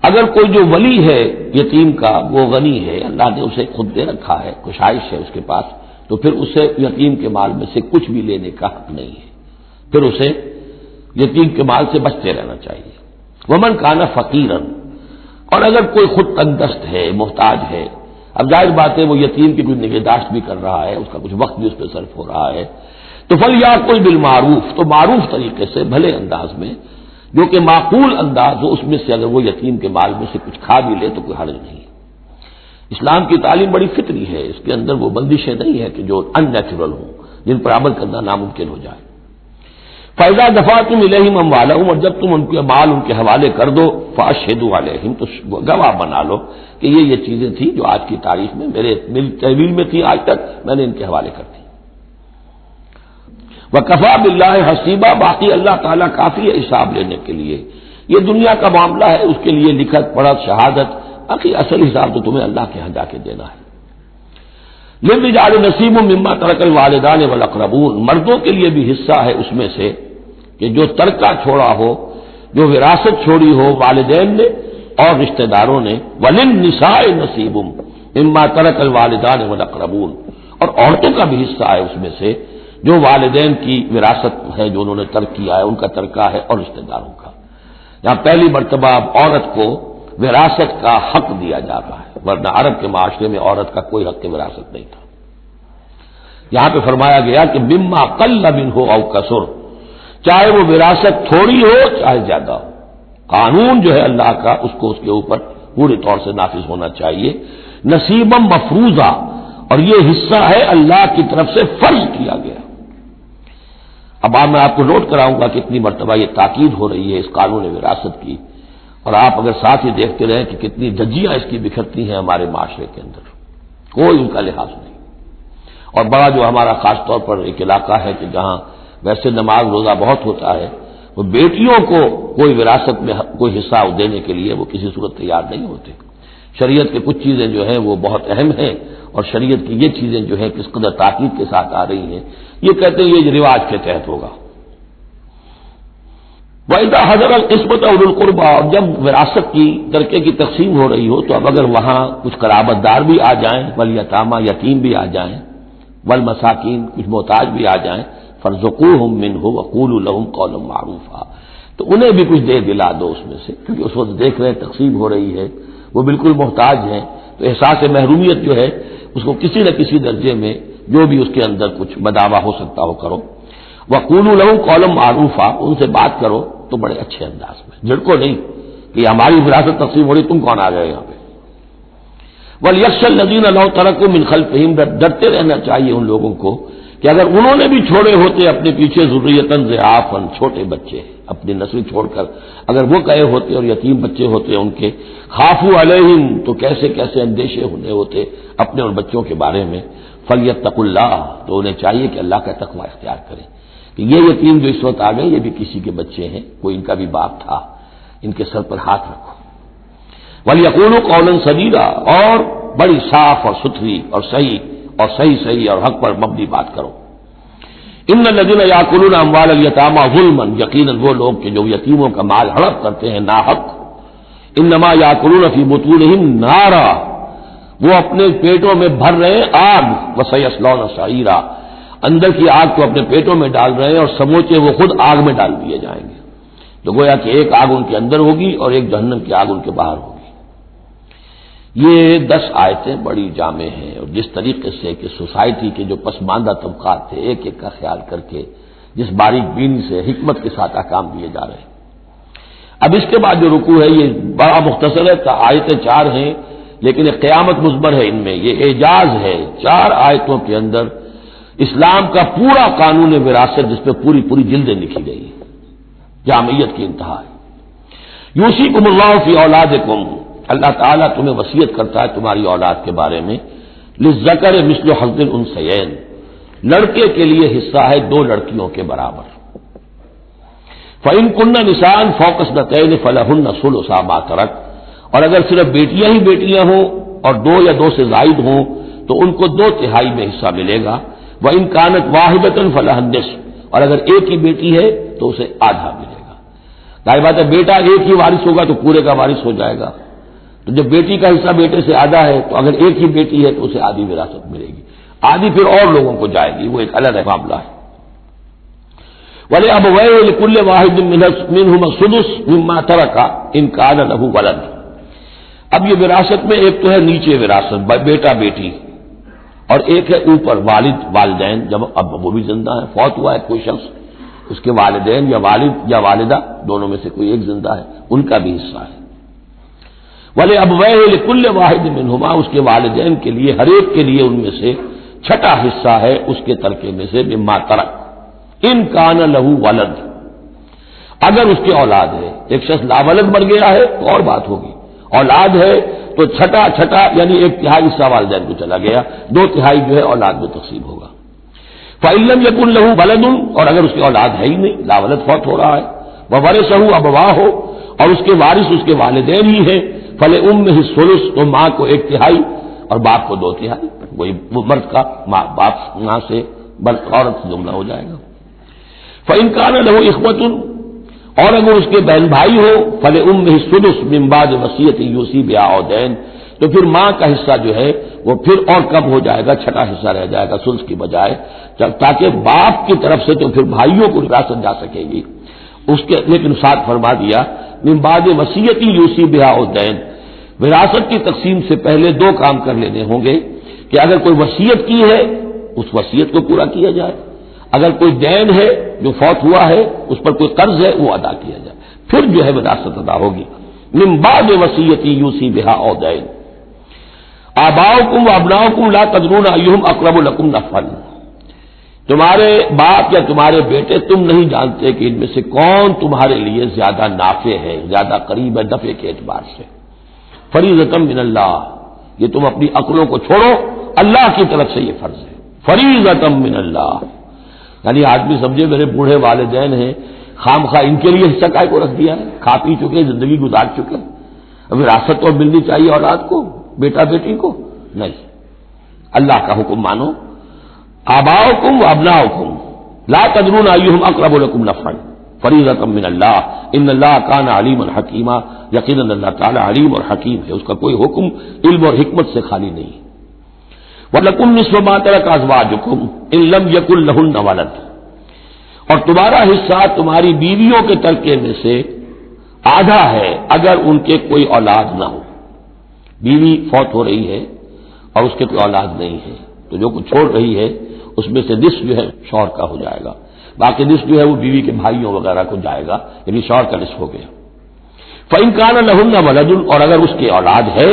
اگر کوئی جو ولی ہے یتیم کا وہ غنی ہے، اللہ نے اسے خود دے رکھا ہے، کشائش ہے اس کے پاس، تو پھر اسے یتیم کے مال میں سے کچھ بھی لینے کا حق نہیں ہے، پھر اسے یتیم کے مال سے بچتے رہنا چاہیے. ومن کان فقیرا، اور اگر کوئی خود تنگ دست ہے، محتاج ہے، اب ظاہر بات ہے وہ یتیم کی کوئی نگہداشت بھی کر رہا ہے، اس کا کچھ وقت بھی اس پہ صرف ہو رہا ہے، تو فلیأکل بالمعروف، تو معروف طریقے سے بھلے انداز میں جو کہ معقول انداز ہو، اس میں سے اگر وہ یتیم کے مال میں سے کچھ کھا بھی لے تو کوئی حرج نہیں. اسلام کی تعلیم بڑی فطری ہے، اس کے اندر وہ بندشیں نہیں ہے کہ جو ان نیچرل ہوں، جن پر عمل کرنا ناممکن ہو جائے. فَإِذَا دَفَعْتُمْ إِلَيْهِمْ أَمْوَالَهُمْ، اور جب تم ان کے مال ان کے حوالے کر دو، فَأَشْهِدُوا عَلَيْهِمْ، تو گواہ بنا لو کہ یہ چیزیں تھیں جو آج کی تاریخ میں میری تحویل میں تھی، آج تک میں نے ان کے حوالے کر دی. وَكَفَىٰ بِاللَّهِ حَسِيبًا، باقی اللہ تعالیٰ کافی ہے حساب لینے کے لیے. یہ دنیا کا معاملہ ہے، اس کے لیے لکھت پڑھت شہادت، باقی اصل حساب تو تمہیں اللہ کے ہاں جا کے دینا ہے. لِلرِّجَالِ نَصِيبٌ مِّمَّا تَرَكَ الْوَالِدَانِ وَالْأَقْرَبُونَ، مردوں کے لیے بھی حصہ ہے اس میں سے کہ جو ترکہ چھوڑا ہو، جو وراثت چھوڑی ہو والدین نے اور رشتہ داروں نے. وَلِلنِّسَاءِ نَصِيبٌ مِّمَّا تَرَكَ الْوَالِدَانِ وَالْأَقْرَبُونَ، اور عورتوں کا بھی حصہ ہے اس میں سے جو والدین کی وراثت ہے، جو انہوں نے ترک کیا ہے، ان کا ترکہ ہے، اور رشتہ داروں کا. یہاں پہلی مرتبہ اب عورت کو وراثت کا حق دیا جا رہا ہے، ورنہ عرب کے معاشرے میں عورت کا کوئی حق وراثت نہیں تھا. یہاں پہ فرمایا گیا کہ مما قل منہ او کثر، چاہے وہ وراثت تھوڑی ہو چاہے زیادہ ہو. قانون جو ہے اللہ کا اس کو اس کے اوپر پورے طور سے نافذ ہونا چاہیے. نصیبا مفروضہ، اور یہ حصہ ہے اللہ کی طرف سے فرض کیا گیا. اب میں آپ کو نوٹ کراؤں گا کتنی مرتبہ یہ تاکید ہو رہی ہے اس قانون وراثت کی، اور آپ اگر ساتھ ہی دیکھتے رہیں کہ کتنی دھجیاں اس کی بکھرتی ہیں ہمارے معاشرے کے اندر، کوئی ان کا لحاظ نہیں. اور بڑا جو ہمارا خاص طور پر ایک علاقہ ہے کہ جہاں ویسے نماز روزہ بہت ہوتا ہے، وہ بیٹیوں کو کوئی وراثت میں کوئی حصہ دینے کے لیے وہ کسی صورت تیار نہیں ہوتے. شریعت کے کچھ چیزیں جو ہیں وہ بہت اہم ہیں، اور شریعت کی یہ چیزیں جو ہیں کس قدر تاکید کے ساتھ آ رہی ہیں، یہ کہتے ہیں یہ رواج کے تحت ہوگا. وَإِذَا حَضَرَ الْقِسْمَةَ أُولُو الْقُرْبَىٰ، اور جب وراثت کی ترکے کی تقسیم ہو رہی ہو تو اب اگر وہاں کچھ قرابت دار بھی آ جائیں، والیتامى یتیم بھی آ جائیں، والمساکین کچھ محتاج بھی آ جائیں، فارزقوہم منہ وقولوا لہم قولا معروفا، تو انہیں بھی کچھ دے دلا دو اس میں سے، کیونکہ اس وقت دیکھ رہے ہیں تقسیم ہو رہی ہے، وہ بالکل محتاج ہیں، تو احساس محرومیت جو ہے اس کو کسی نہ کسی درجے میں جو بھی اس کے اندر کچھ بداوا ہو سکتا ہو کرو. وقولوا لہم قولا معروفا، ان سے بات کرو تو بڑے اچھے انداز میں، جھڑکو نہیں کہ ہماری وراثت تقسیم ہو رہی تم کون آ گئے یہاں پہ. وَلْيَخْشَ الَّذِينَ لَوْ تَرَكُوا مِنْ خَلْفِهِمْ، ڈرتے رہنا چاہیے ان لوگوں کو کہ اگر انہوں نے بھی چھوڑے ہوتے اپنے پیچھے ذُرِّيَّةً ضِعَافًا، چھوٹے بچے اپنی نسل چھوڑ کر اگر وہ گئے ہوتے اور یتیم بچے ہوتے ان کے، خافوا علیہم، تو کیسے کیسے اندیشے ہونے ہوتے اپنے اور بچوں کے بارے میں. فَلْيَتَّقُوا اللَّهَ، تو انہیں چاہیے کہ اللہ کا تقوی اختیار کریں کہ یہ یتیم جو اس وقت آ گئے یہ بھی کسی کے بچے ہیں، کوئی ان کا بھی باپ تھا، ان کے سر پر ہاتھ رکھو. وَلْيَقُولُوا قَوْلًا سَدِيدًا، اور بڑی صاف اور ستھری اور صحیح اور حق پر مبنی بات کرو. ان الذين ياكلون اموال اليتامى ظلما، یقیناً وہ لوگ کہ جو یتیموں کا مال ہڑپ کرتے ہیں ناحق، انما ياكلون في بطونهم نارا، وہ اپنے پیٹوں میں بھر رہے ہیں آگ، وسيصلون سعيرا، اندر کی آگ کو اپنے پیٹوں میں ڈال رہے ہیں اور سموچے وہ خود آگ میں ڈال دیے جائیں گے. تو گویا کہ ایک آگ ان کے اندر ہوگی اور ایک جہنم کی آگ ان کے باہر ہوگی. یہ 10 آیتیں بڑی جامع ہیں، اور جس طریقے سے کہ سوسائٹی کے جو پسماندہ طبقات تھے ایک ایک کا خیال کر کے جس باریک بینی سے حکمت کے ساتھ احکام دیے جا رہے ہیں. اب اس کے بعد جو رکوع ہے یہ بڑا مختصر ہے، آیتیں 4 ہیں لیکن ایک قیامت مضمر ہے ان میں، یہ اعجاز ہے. 4 آیتوں کے اندر اسلام کا پورا قانون وراثت جس پہ پوری جلدیں لکھی گئی، جامعیت کی انتہا ہے. یوصیکم اللہ فی اولادکم، اللہ تعالیٰ تمہیں وصیت کرتا ہے تمہاری اولاد کے بارے میں. للذکر مثل حظ الانثیین، لڑکے کے لیے حصہ ہے 2 لڑکیوں کے برابر. فإن كن نساء فوق اثنتين فلهن ثلث ما ترك، اور اگر صرف بیٹیاں ہی بیٹیاں ہوں اور 2 یا 2 سے زائد ہوں تو ان کو 2/3 میں حصہ ملے گا. وإن كانت واحدة فلها النصف، اور اگر ایک ہی بیٹی ہے تو اسے آدھا ملے گا. ظاہر بات ہے بیٹا ایک ہی وارث ہوگا تو پورے کا وارث ہو جائے گا، تو جب بیٹی کا حصہ بیٹے سے آدھا ہے تو اگر ایک ہی بیٹی ہے تو اسے آدھی وراثت ملے گی، آدھی پھر اور لوگوں کو جائے گی، وہ ایک الگ معاملہ ہے. وَلِأَبَوَيْهِ لِكُلِّ وَاحِدٍ مِّنْهُمَا السُّدُسُ مِمَّا تَرَكَ إِن كَانَ لَهُ وَلَدٌ. اب یہ وراثت میں ایک تو ہے نیچے وراثت بیٹا بیٹی، اور ایک ہے اوپر والد والدین، جب اب وہ بھی زندہ ہے، فوت ہوا ہے کوئی شخص، اس کے والدین یا والد یا والدہ دونوں میں سے کوئی ایک زندہ ہے، ان کا بھی حصہ ہے. وَلِأَبْوَيْهِ لِكُلِّ وَاحِدٍ مِّنْهُمَا، اس کے والدین کے لیے ہر ایک کے لیے ان میں سے چھٹا حصہ ہے اس کے ترکے میں سے، مما ترک ان کان لہو ولد، اگر اس کے اولاد ہے. ایک شخص لاولد مر گیا ہے تو اور بات ہوگی، اولاد ہے تو چھٹا یعنی 1/3 حصہ والدین کو چلا گیا، 2/3 جو ہے اولاد میں تقسیم ہوگا. فَإِن لَّمْ يَكُن لَّهُ وَلَدٌ، اور اگر اس کی اولاد ہے ہی نہیں، لاولد فوت ہو رہا ہے، وَوَرِثَهُ أَبَوَاهُ، اور اس کے وارث اس کے والدین ہی ہیں، فَلِأُمِّهِ الثُّلُثُ، تو ماں کو 1/3 اور باپ کو 2/3، وہی وہ مرد کا باپ ماں سے عورت سے جملہ ہو جائے گا. فَإِن كَانَ لَهُ إِخْوَةٌ، اور اگر اس کے بہن بھائی ہو، فَلِأُمِّهِ السُّدُسُ مِن بَعْدِ وَصِيَّةٍ يُوصِي بِهَا أَوْ دَيْنٍ، تو پھر ماں کا حصہ جو ہے وہ پھر اور کم ہو جائے گا، چھٹا حصہ رہ جائے گا سدس کی بجائے، تاکہ باپ کی طرف سے تو پھر بھائیوں کو وراثت جا سکے گی اس کے. لیکن ساتھ فرما دیا من بعد وصیۃ یوصی بہا او دین، وراثت کی تقسیم سے پہلے 2 کام کر لینے ہوں گے کہ اگر کوئی وصیت کی ہے اس وصیت کو پورا کیا جائے، اگر کوئی دین ہے جو فوت ہوا ہے اس پر کوئی قرض ہے وہ ادا کیا جائے. پھر جو ہے وراثت ادا ہوگی. من بعد وصیت یوصی بہا او دین. آباؤکم و ابناؤکم لا تدرون ایہم اقرب لکم نفعا. تمہارے باپ یا تمہارے بیٹے تم نہیں جانتے کہ ان میں سے کون تمہارے لیے زیادہ نافع ہے، زیادہ قریب ہے نفع کے اعتبار سے. فریضۃ من اللہ، یہ تم اپنی عقلوں کو چھوڑو، اللہ کی طرف سے یہ فرض ہے. فریضۃ من اللہ، یعنی آدمی سمجھے میرے بوڑھے والدین ہیں، خام خواہ ان کے لیے حصہ کائے کو رکھ دیا ہے، کھا پی چکے، زندگی گزار چکے، اب وراثت تو ملنی چاہیے اولاد کو، بیٹا بیٹی کو نہیں. اللہ کا حکم مانو. آباؤکم و ابناؤکم لا تدرون ایہم اقرب لکم نفعا فریضۃ من اللہ ان اللہ کان علیما حکیما. یقیناً اللہ تعالی علیم اور حکیم ہے، اس کا کوئی حکم علم اور حکمت سے خالی نہیں. وَلَكُمْ نِصْفُ مَا تَرَكَ أَزْوَاجُكُمْ إِن لَّمْ يَكُن لَّهُنَّ وَلَدٌ. اور تمہارا حصہ تمہاری بیویوں کے ترکے میں سے آدھا ہے اگر ان کے کوئی اولاد نہ ہو. بیوی فوت ہو رہی ہے اور اس کے کوئی اولاد نہیں ہے تو جو کچھ چھوڑ رہی ہے اس میں سے نصف جو ہے شوہر کا ہو جائے گا، باقی نصف جو ہے وہ بیوی کے بھائیوں وغیرہ کو جائے گا، یعنی شوہر کا نصف ہو گیا. فَإِن كَانَ لَهُنَّ وَلَدٌ، اور اگر اس کی اولاد ہے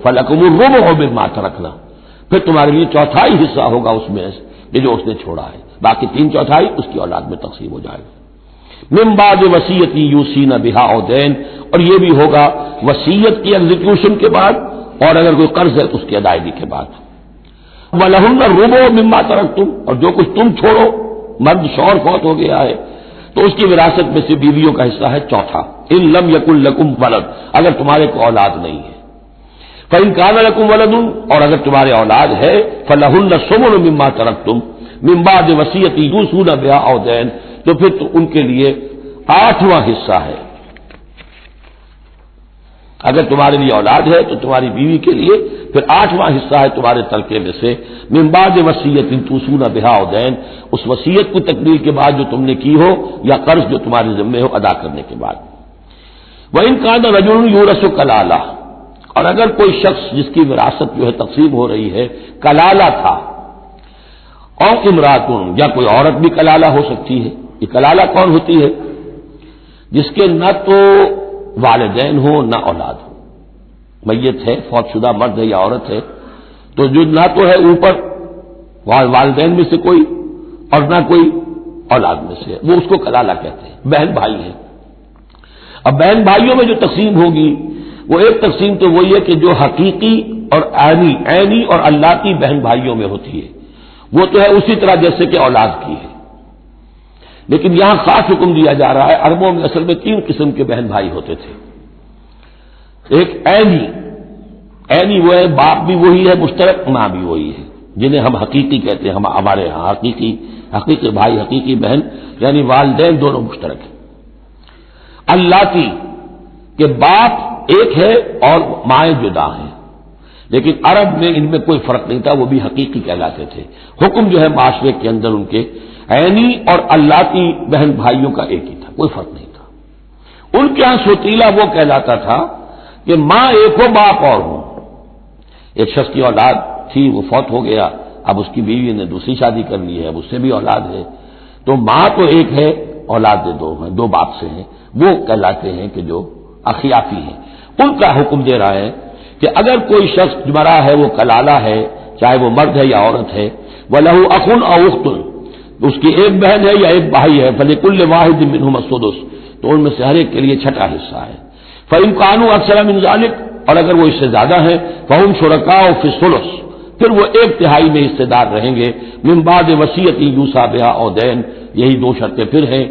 فَلَكُمُ الرُّبُعُ مِمَّا تَرَكْنَا، پھر تمہارے لیے چوتھائی حصہ ہوگا اس میں یہ جو اس نے چھوڑا ہے، باقی تین چوتھائی اس کی اولاد میں تقسیم ہو جائے گا. من بعد وصیت یوصین بہا او دین، اور یہ بھی ہوگا وصیت کی ایگزیکیوشن کے بعد اور اگر کوئی قرض ہے تو اس کی ادائیگی کے بعد. وَلَهُنَّ الرُّبُعُ مِمَّا تَرَكْتُمْ، اور جو کچھ تم چھوڑو، مرد شوہر فوت ہو گیا ہے تو اس کی وراثت میں سے بیویوں کا حصہ ہے چوتھا. ان لم یکن لکم ولد، اگر تمہارے کو اولاد نہیں ہے. فَإِن كَانَ لَكُمْ وَلَدٌ، اور اگر تمہارے اولاد ہے فَلَهُنَّ الثُّمُنُ مِمَّا تَرَكْتُمْ مِن بَعْدِ وَصِيَّةٍ تُوصُونَ بِهَا أَوْ دَيْنٍ، تو پھر تو ان کے لیے 8واں حصہ ہے. اگر تمہارے لیے اولاد ہے تو تمہاری بیوی کے لیے پھر 8واں حصہ ہے تمہارے ترکے میں سے. من بعد وصیۃ توصون بہا او دین، اس وصیت کو تکمیل کے بعد جو تم نے کی ہو یا قرض جو تمہارے ذمے ہو ادا کرنے کے بعد. وَإِن كَانَ رَجُلٌ يُورَثُ كَلَالَةً، اور اگر کوئی شخص جس کی وراثت جو ہے تقسیم ہو رہی ہے کلالہ تھا، اور امراتن، یا کوئی عورت بھی کلالہ ہو سکتی ہے. یہ کلالہ کون ہوتی ہے؟ جس کے نہ تو والدین ہو نہ اولاد ہو، میت ہے، فوت شدہ مرد ہے یا عورت ہے، تو جو نہ تو ہے اوپر والدین میں سے کوئی اور نہ کوئی اولاد میں سے، وہ اس کو کلالہ کہتے ہیں. بہن بھائی ہے. اب بہن بھائیوں میں جو تقسیم ہوگی وہ ایک تقسیم تو وہی ہے کہ جو حقیقی اور عینی اور اللتی بہن بھائیوں میں ہوتی ہے، وہ تو ہے اسی طرح جیسے کہ اولاد کی ہے. لیکن یہاں خاص حکم دیا جا رہا ہے. عربوں میں اصل میں 3 قسم کے بہن بھائی ہوتے تھے. ایک عینی وہ ہے، باپ بھی وہی ہے مشترک، ماں بھی وہی ہے، جنہیں ہم حقیقی کہتے ہیں. ہمارے ہاں حقیقی بھائی حقیقی بہن یعنی والدین دونوں مشترک ہیں. اللاتی کہ باپ ایک ہے اور مائیں جدا ہیں، لیکن عرب میں ان میں کوئی فرق نہیں تھا، وہ بھی حقیقی کہلاتے تھے. حکم جو ہے معاشرے کے اندر ان کے عینی اور اللاتی بہن بھائیوں کا ایک ہی تھا، کوئی فرق نہیں تھا. ان کے یہاں سوتیلا وہ کہلاتا تھا کہ ماں ایک ہو باپ اور ہو. ایک شخص کی اولاد تھی، وہ فوت ہو گیا، اب اس کی بیوی نے دوسری شادی کر لی ہے، اب اس سے بھی اولاد ہے، تو ماں تو ایک ہے، اولاد دو ہیں، 2 باپ سے ہیں، وہ کہلاتے ہیں کہ جو اخیافی ہیں. ان کا حکم دے رہا ہے کہ اگر کوئی شخص مرا ہے وہ کلالہ ہے، چاہے وہ مرد ہے یا عورت ہے، وَلَهُ أَخٌ أَوْ أُخْتٌ، اس کی ایک بہن ہے یا ایک بھائی ہے، فَلِكُلِّ وَاحِدٍ مِّنْهُمَا السُّدُسُ، تو ان میں سے ہر ایک کے لیے 6واں حصہ ہے. فَإِن كَانُوا أَكْثَرَ مِنْ ذَلِكَ، اور اگر وہ اس سے زیادہ ہیں، فَهُمْ شُرَكَاءُ فِي الثُّلُثِ، پھر وہ 1/3 میں حصے دار رہیں گے. من بعد وصیت یوصى بها أو دین، یہی 2 شرطیں پھر ہیں.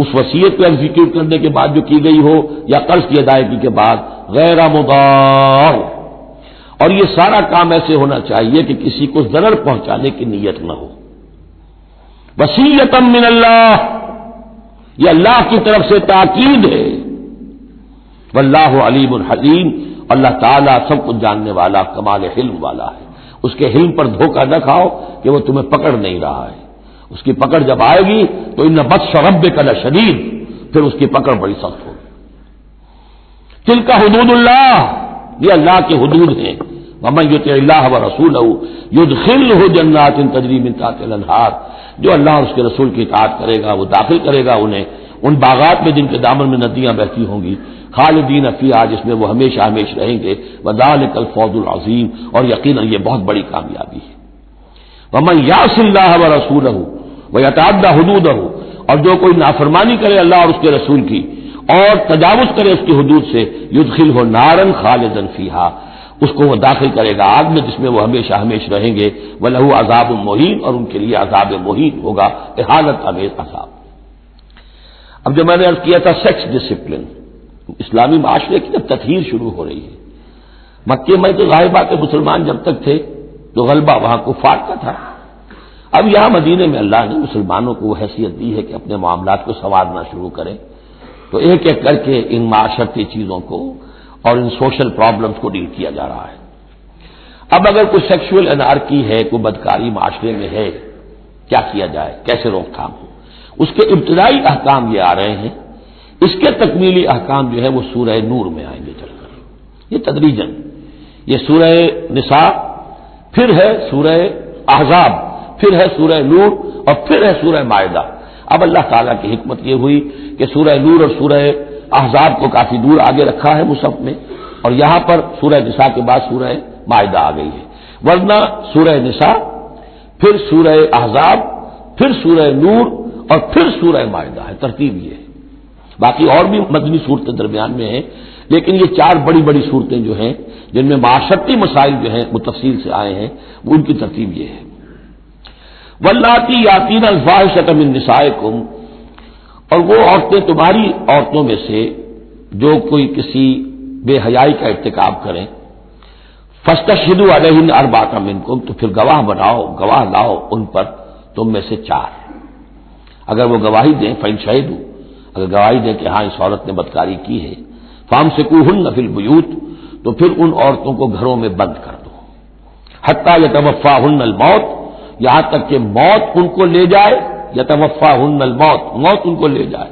اس وصیت کو ایگزیکیوٹ کرنے کے بعد جو کی گئی ہو یا قرض کی ادائیگی کے بعد، غیر مضار، اور یہ سارا کام ایسے ہونا چاہیے کہ کسی کو ضرر پہنچانے کی نیت نہ ہو. وصیۃ من اللہ، یہ اللہ کی طرف سے تاکید ہے. واللہ علیم حلیم، اللہ تعالیٰ سب کچھ جاننے والا، کمال حلم والا ہے. اس کے حلم پر دھوکہ نہ کھاؤ کہ وہ تمہیں پکڑ نہیں رہا ہے. اس کی پکڑ جب آئے گی تو ان بطش ربک لشدید، پھر اس کی پکڑ بڑی سخت ہوگی. تلک حدود اللہ، یہ اللہ کے حدود ہیں. ومن یطع اللہ ورسولہ یدخلہ جنات تجری من تحتہا الانہار، جو اللہ اور اس کے رسول کی اطاعت کرے گا وہ داخل کرے گا انہیں ان باغات میں جن کے دامن میں ندیاں بہتی ہوں گی، خالدین فیہا، جس میں وہ ہمیشہ ہمیشہ رہیں گے، وذالک الفوز العظیم، اور یقیناً یہ بہت بڑی کامیابی ہے۔ ومن یعص اللہ ورسولہ ویتعدی حدودہ، اور جو کوئی نافرمانی کرے اللہ اور اس کے رسول کی اور تجاوز کرے اس کی حدود سے، یدخلہ نارا خالدا فیہا، اس کو وہ داخل کرے گا آگ میں جس میں وہ ہمیشہ ہمیشہ رہیں گے، وَلَهُ عذاب مہین، اور ان کے لیے عذاب مہین ہوگا، اہانت آمیز عذاب۔ اب جو میں نے عرض کیا تھا سیکس ڈسپلن، اسلامی معاشرے کی جب تطہیر شروع ہو رہی ہے، مکے میں تو ظاہر بات ہے مسلمان جب تک تھے تو غلبہ وہاں کفار کا تھا، اب یہاں مدینے میں اللہ نے مسلمانوں کو وہ حیثیت دی ہے کہ اپنے معاملات کو سنوارنا شروع کریں، تو ایک ایک کر کے ان معاشرتی چیزوں کو اور ان سوشل پرابلمز کو ڈیل کیا جا رہا ہے۔ اب اگر کوئی سیکشول انارکی ہے، کوئی بدکاری معاشرے میں ہے، کیا کیا جائے، کیسے روک تھام ہو، اس کے ابتدائی احکام یہ آ رہے ہیں، اس کے تکمیلی احکام جو ہے وہ سورہ نور میں آئیں گے چل کر، یہ تدریجاً، یہ سورہ نساء، پھر ہے سورہ احزاب، پھر ہے سورہ نور، اور پھر ہے سورہ مائدہ۔ اب اللہ تعالیٰ کی حکمت یہ ہوئی کہ سورہ نور اور سورہ احزاب کو کافی دور آگے رکھا ہے مصحف میں، اور یہاں پر سورہ نساء کے بعد سورہ مائدہ آ گئی ہے، ورنہ سورہ نساء، پھر سورہ احزاب، پھر سورہ نور، اور پھر سورہ مائدہ ہے، ترتیب یہ ہے۔ باقی اور بھی مدنی صورتیں درمیان میں ہیں، لیکن یہ چار بڑی بڑی صورتیں جو ہیں جن میں معاشرتی مسائل جو ہیں وہ تفصیل سے آئے ہیں، وہ ان کی ترتیب یہ ہے۔ واللاتی یاتین الفاحشۃ من نسائکم، اور وہ عورتیں تمہاری عورتوں میں سے جو کوئی کسی بے حیائی کا ارتکاب کریں، فاستشہدوا علیہن اربعۃ منکم، تو پھر گواہ بناؤ، گواہ لاؤ ان پر تم میں سے چار، اگر وہ گواہی دیں، فإن شہدوا، اگر گواہی دیں کہ ہاں اس عورت نے بدکاری کی ہے، فامسکوہن فی البیوت، تو پھر ان عورتوں کو گھروں میں بند کر دو، حتی یتوفاہن الموت، یہاں تک کہ موت ان کو لے جائے، یتوفاہن الموت، موت ان کو لے جائے،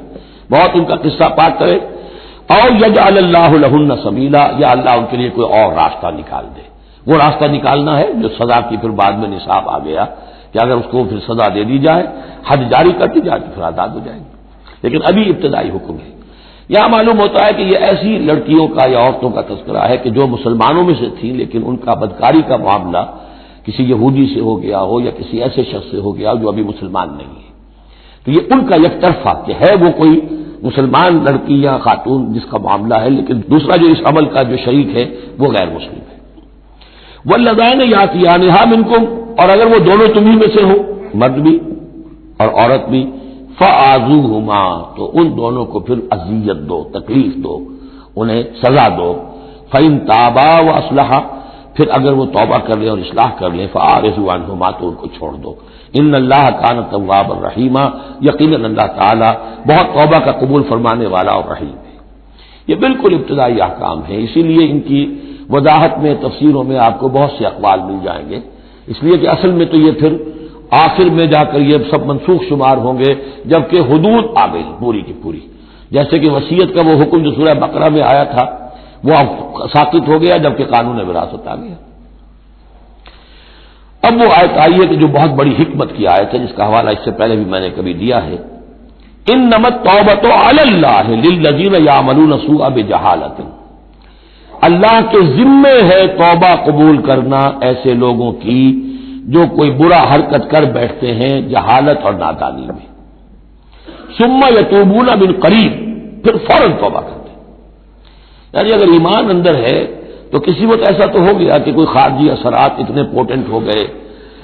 موت ان کا قصہ پاک کرے، اور یجعل اللہ لہن سبیلا، یا اللہ ان کے لیے کوئی اور راستہ نکال دے۔ وہ راستہ نکالنا ہے جو سزا کی پھر بعد میں نصاب آ گیا کہ اگر اس کو پھر سزا دے دی جائے، حد جاری کر دی جائے تو پھر آزاد ہو جائیں گے، لیکن ابھی ابتدائی حکم ہے۔ یہاں معلوم ہوتا ہے کہ یہ ایسی لڑکیوں کا یا عورتوں کا تذکرہ ہے کہ جو مسلمانوں میں سے تھیں لیکن ان کا بدکاری کا معاملہ کسی یہودی سے ہو گیا ہو یا کسی ایسے شخص سے ہو گیا ہو جو ابھی مسلمان نہیں ہے، تو یہ ان کا یک طرفہ کہ ہے وہ کوئی مسلمان لڑکی یا خاتون جس کا معاملہ ہے، لیکن دوسرا جو اس عمل کا جو شریک ہے وہ غیر مسلم ہے۔ واللذین یاتیانہا منکم، اور اگر وہ دونوں تمہیں میں سے ہوں، مرد بھی اور عورت بھی، فآذوہما، تو ان دونوں کو پھر اذیت دو، تکلیف دو، انہیں سزا دو، فإن تابا واصلحا، پھر اگر وہ توبہ کر لیں اور اصلاح کر لیں، فأعرضوا عنہما، تو ان کو چھوڑ دو، ان اللہ کان توابا رحیما، یقیناً اللہ تعالیٰ بہت توبہ کا قبول فرمانے والا اور رحیم ہے۔ یہ بالکل ابتدائی احکام ہے، اسی لیے ان کی وضاحت میں، تفسیروں میں آپ کو بہت سے اقوال مل جائیں گے، اس لیے کہ اصل میں تو یہ پھر آخر میں جا کر یہ سب منسوخ شمار ہوں گے جبکہ حدود آ گئی پوری کی پوری، جیسے کہ وصیت کا وہ حکم جو سورہ بقرہ میں آیا تھا وہ اب ساقط ہو گیا جبکہ قانون وراثت آ گیا۔ اب وہ آیت آئی ہے کہ جو بہت بڑی حکمت کی آیت ہے، جس کا حوالہ اس سے پہلے بھی میں نے کبھی دیا ہے، انما التوبۃ علی اللہ للذین یعملون السوء بجہالۃ، اللہ کے ذمے ہے توبہ قبول کرنا ایسے لوگوں کی جو کوئی برا حرکت کر بیٹھتے ہیں جہالت اور نادانی میں، ثم یتوبون من قریب، پھر فوراً توبہ کرتے ہیں۔ یعنی اگر ایمان اندر ہے تو کسی وقت ایسا تو ہو گیا کہ کوئی خارجی اثرات اتنے پوٹنٹ ہو گئے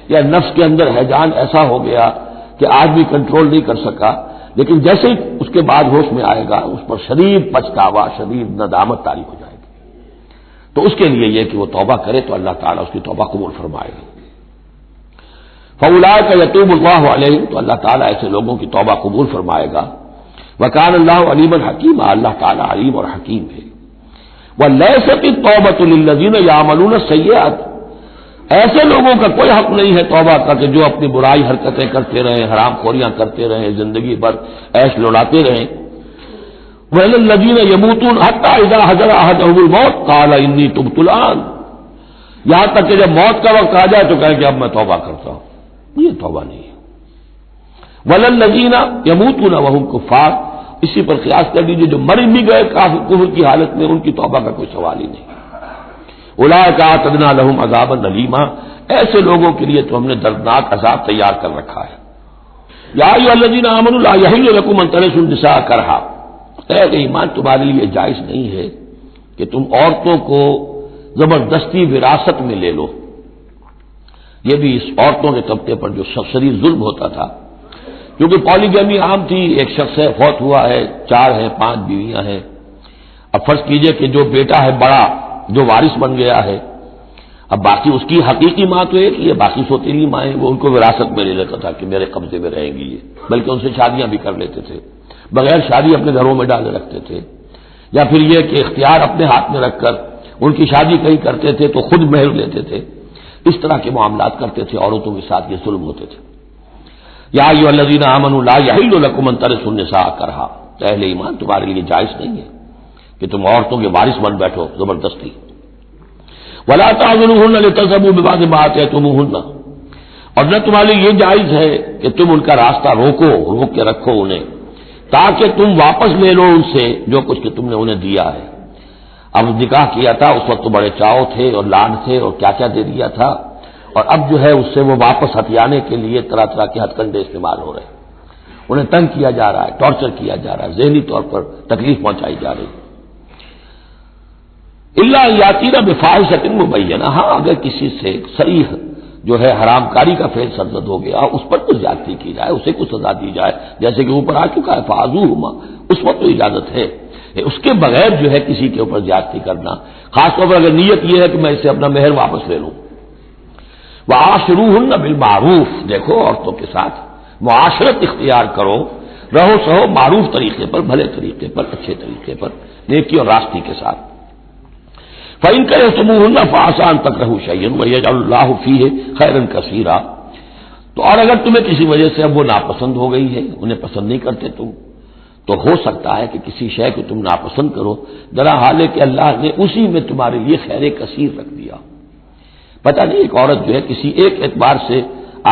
یا نفس کے اندر ہیجان ایسا ہو گیا کہ آدمی کنٹرول نہیں کر سکا، لیکن جیسے ہی اس کے بعد ہوش میں آئے گا اس پر شدید پچھتاوا، شدید ندامت طاری ہو جائے گی، تو اس کے لیے یہ کہ وہ توبہ کرے تو اللہ تعالیٰ اس کی توبہ قبول فرمائے گا۔ فَأُولَٰئِکَ يَتُوبُ اللَّهُ عَلَيْهِمْ، تو اللہ تعالیٰ ایسے لوگوں کی توبہ قبول فرمائے گا۔ وَكَانَ اللَّهُ عَلِيمًا حَكِيمًا، اللہ تعالیٰ علیم اور حکیم ہے۔ وَلَيْسَتِ التَّوْبَةُ لِلَّذِينَ يَعْمَلُونَ السَّيِّئَاتِ، ایسے لوگوں کا کوئی حق نہیں ہے توبہ کا کہ جو اپنی برائی حرکتیں کرتے رہیں، حرام خوریاں کرتے رہیں، زندگی بھر عیش لوٹاتے رہیں۔ وَإِلَى الَّذِينَ يَمُوتُونَ حَتَّى إِذَا حَضَرَ أَحَدَهُمُ الْمَوْتُ قَالَ إِنِّي تُبْتُ الْآنَ، یہاں تک کہ جب موت کا وقت آ جائے تو کہیں کہ اب میں توبہ کرتا ہوں، یہ توبہ نہیں ہے۔ وَلَلَّذِينَ يَمُوتُونَ وَهُمْ كُفَّارٌ، اسی پر قیاس کر لیجیے جو مر بھی گئے کافر کفر کی حالت میں ان کی توبہ کا کوئی سوال ہی نہیں. اولئک اعتدنا لهم عذابا الیما، ایسے لوگوں کے لیے تو ہم نے دردناک عذاب تیار کر رکھا ہے. یا ایھا الذین آمنوا لا یحل لکم ان ترثوا النساء کرہا، اے ایمان تمہارے لیے جائز نہیں ہے کہ تم عورتوں کو زبردستی وراثت میں لے لو. یہ بھی اس عورتوں کے طبقے پر جو شدید ظلم ہوتا تھا، کیونکہ پالیگیمی عام تھی، ایک شخص ہے فوت ہوا ہے، 4 ہیں 5 بیویاں ہیں. اب فرض کیجئے کہ جو بیٹا ہے بڑا جو وارث بن گیا ہے، اب باقی اس کی حقیقی ماں تو ایک ہی ہے، باقی سوتیلی مائیں وہ ان کو وراثت میں لے لیتا تھا کہ میرے قبضے میں رہیں گی یہ، بلکہ ان سے شادیاں بھی کر لیتے تھے، بغیر شادی اپنے گھروں میں ڈالے رکھتے تھے. یا پھر یہ کہ اختیار اپنے ہاتھ میں رکھ کر ان کی شادی کہیں کرتے تھے تو خود مہر لیتے تھے. اس طرح کے معاملات کرتے تھے، عورتوں کے ساتھ یہ ظلم ہوتے تھے. یا ایھا الذین آمنوا لا یحل لکم ان ترثوا النساء کرہا، اہل ایمان تمہارے لیے جائز نہیں ہے کہ تم عورتوں کے وارث بن بیٹھو زبردستی. ولا تعضلوهن لتذهبوا ببعض ما آتيتموهن، اور نہ تمہارے لیے یہ جائز ہے کہ تم ان کا راستہ روک کے رکھو انہیں، تاکہ تم واپس لے لو ان سے جو کچھ کہ تم نے انہیں دیا ہے. اب نکاح کیا تھا اس وقت تو بڑے چاؤ تھے اور لاڈ تھے اور کیا کیا دے دیا تھا، اور اب جو ہے اس سے وہ واپس ہتھیانے کے لیے طرح طرح کے ہتھ کنڈے استعمال ہو رہے ہیں. انہیں تنگ کیا جا رہا ہے، ٹارچر کیا جا رہا ہے، ذہنی طور پر تکلیف پہنچائی جا رہی ہے. الا یاتینا بفاحشۃ مبینہ، ہاں اگر کسی سے صریح جو ہے حرام کاری کا فعل سرزد ہو گیا، اس پر کچھ زیادتی کی جائے، اسے کچھ سزا دی جائے، جیسے کہ اوپر آ چکا ہے فاعذوہما، اس وقت تو اجازت ہے. اس کے بغیر جو ہے کسی کے اوپر زیادتی کرنا، خاص طور پر اگر نیت یہ ہے کہ میں اسے اپنا مہر واپس لے لوں. وعاشروہن بالمعروف، دیکھو عورتوں کے ساتھ معاشرت اختیار کرو، رہو سہو معروف طریقے پر، بھلے طریقے پر، اچھے طریقے پر، نیکی اور راستی کے ساتھ. فَإِن كَرِهْتُمُوهُنَّ فَعَسَىٰ أَن تَكْرَهُوا شَيْئًا وَيَجْعَلَ اللَّهُ فِيهِ خَيْرًا كَثِيرًا، تو اور اگر تمہیں کسی وجہ سے اب وہ ناپسند ہو گئی ہے، انہیں پسند نہیں کرتے تم، تو ہو سکتا ہے کہ کسی شے کو تم ناپسند کرو، ذرا حال ہے کہ اللہ نے اسی میں تمہارے لیے خیر کثیر رکھ دیا. پتہ نہیں ایک عورت جو ہے کسی ایک اعتبار سے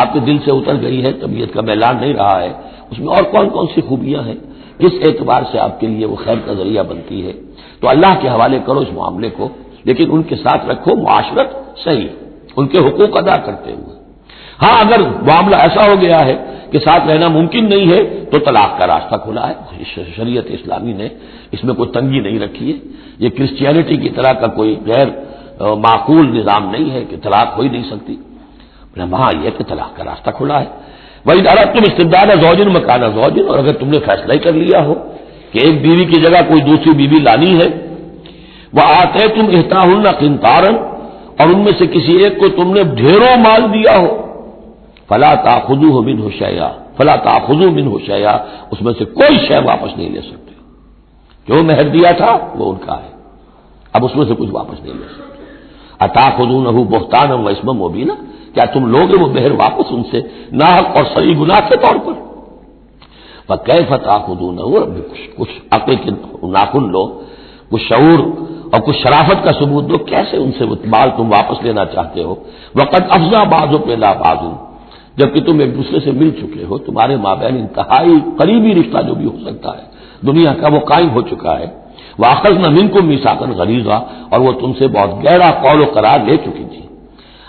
آپ کے دل سے اتر گئی ہے، طبیعت کا میلان نہیں رہا ہے، اس میں اور کون کون سی خوبیاں ہیں، کس اعتبار سے آپ کے لیے وہ خیر کا ذریعہ بنتی ہے، تو اللہ کے حوالے کرو اس معاملے کو، لیکن ان کے ساتھ رکھو معاشرت صحیح، ان کے حقوق ادا کرتے ہوئے. ہاں اگر معاملہ ایسا ہو گیا ہے کہ ساتھ رہنا ممکن نہیں ہے تو طلاق کا راستہ کھلا ہے. شریعت اسلامی نے اس میں کوئی تنگی نہیں رکھی ہے، یہ کرسچینٹی کی طرح کا کوئی غیر معقول نظام نہیں ہے کہ طلاق ہو ہی نہیں سکتی. وہاں یہ کہ طلاق کا راستہ کھلا ہے. وَإِنْ أَرَدتُّمْ اسْتِبْدَالَ زَوْجٍ مَكَانَ زَوْجٍ، اور اگر تم نے فیصلہ ہی کر لیا ہو کہ ایک بیوی کی جگہ کوئی دوسری بیوی لانی ہے، وَآتَيْتُمْ إِحْدَاهُنَّ قِنْطَارًا، اور ان میں سے کسی ایک کو تم نے ڈھیروں مال دیا ہو، فَلَا تَأْخُذُوهُ مِنْهُ شَيْئًا فَلَا تَأْخُذُوا مِنْهُ شَيْئًا، اس میں سے کوئی شے واپس نہیں لے سکتے. جو مہر دیا تھا وہ ان کا ہے، اب اس میں سے کچھ واپس نہیں لے سکتے. أَتَأْخُذُونَهُ بُهْتَانًا وَإِثْمًا مُبِينًا، کیا تم لوگے وہ مہر واپس ان سے ناحق اور صریح گناہ کے طور پر؟ فَكَيْفَ تَأْخُذُونَهُ، کچھ عقل کے ناخن لو، کچھ شعور اور کچھ شرافت کا ثبوت دو، کیسے ان سے وہ مال تم واپس لینا چاہتے ہو. وَقَدْ أَفْضَىٰ بَعْضُكُمْ إِلَىٰ بَعْضٍ، جبکہ تم ایک دوسرے سے مل چکے ہو، تمہارے مابین انتہائی قریبی رشتہ جو بھی ہو سکتا ہے دنیا کا وہ قائم ہو چکا ہے. وَأَخَذْنَا مِنكُم مِّيثَاقًا غَلِيظًا، اور وہ تم سے بہت گہرا قول و قرار لے چکی تھی.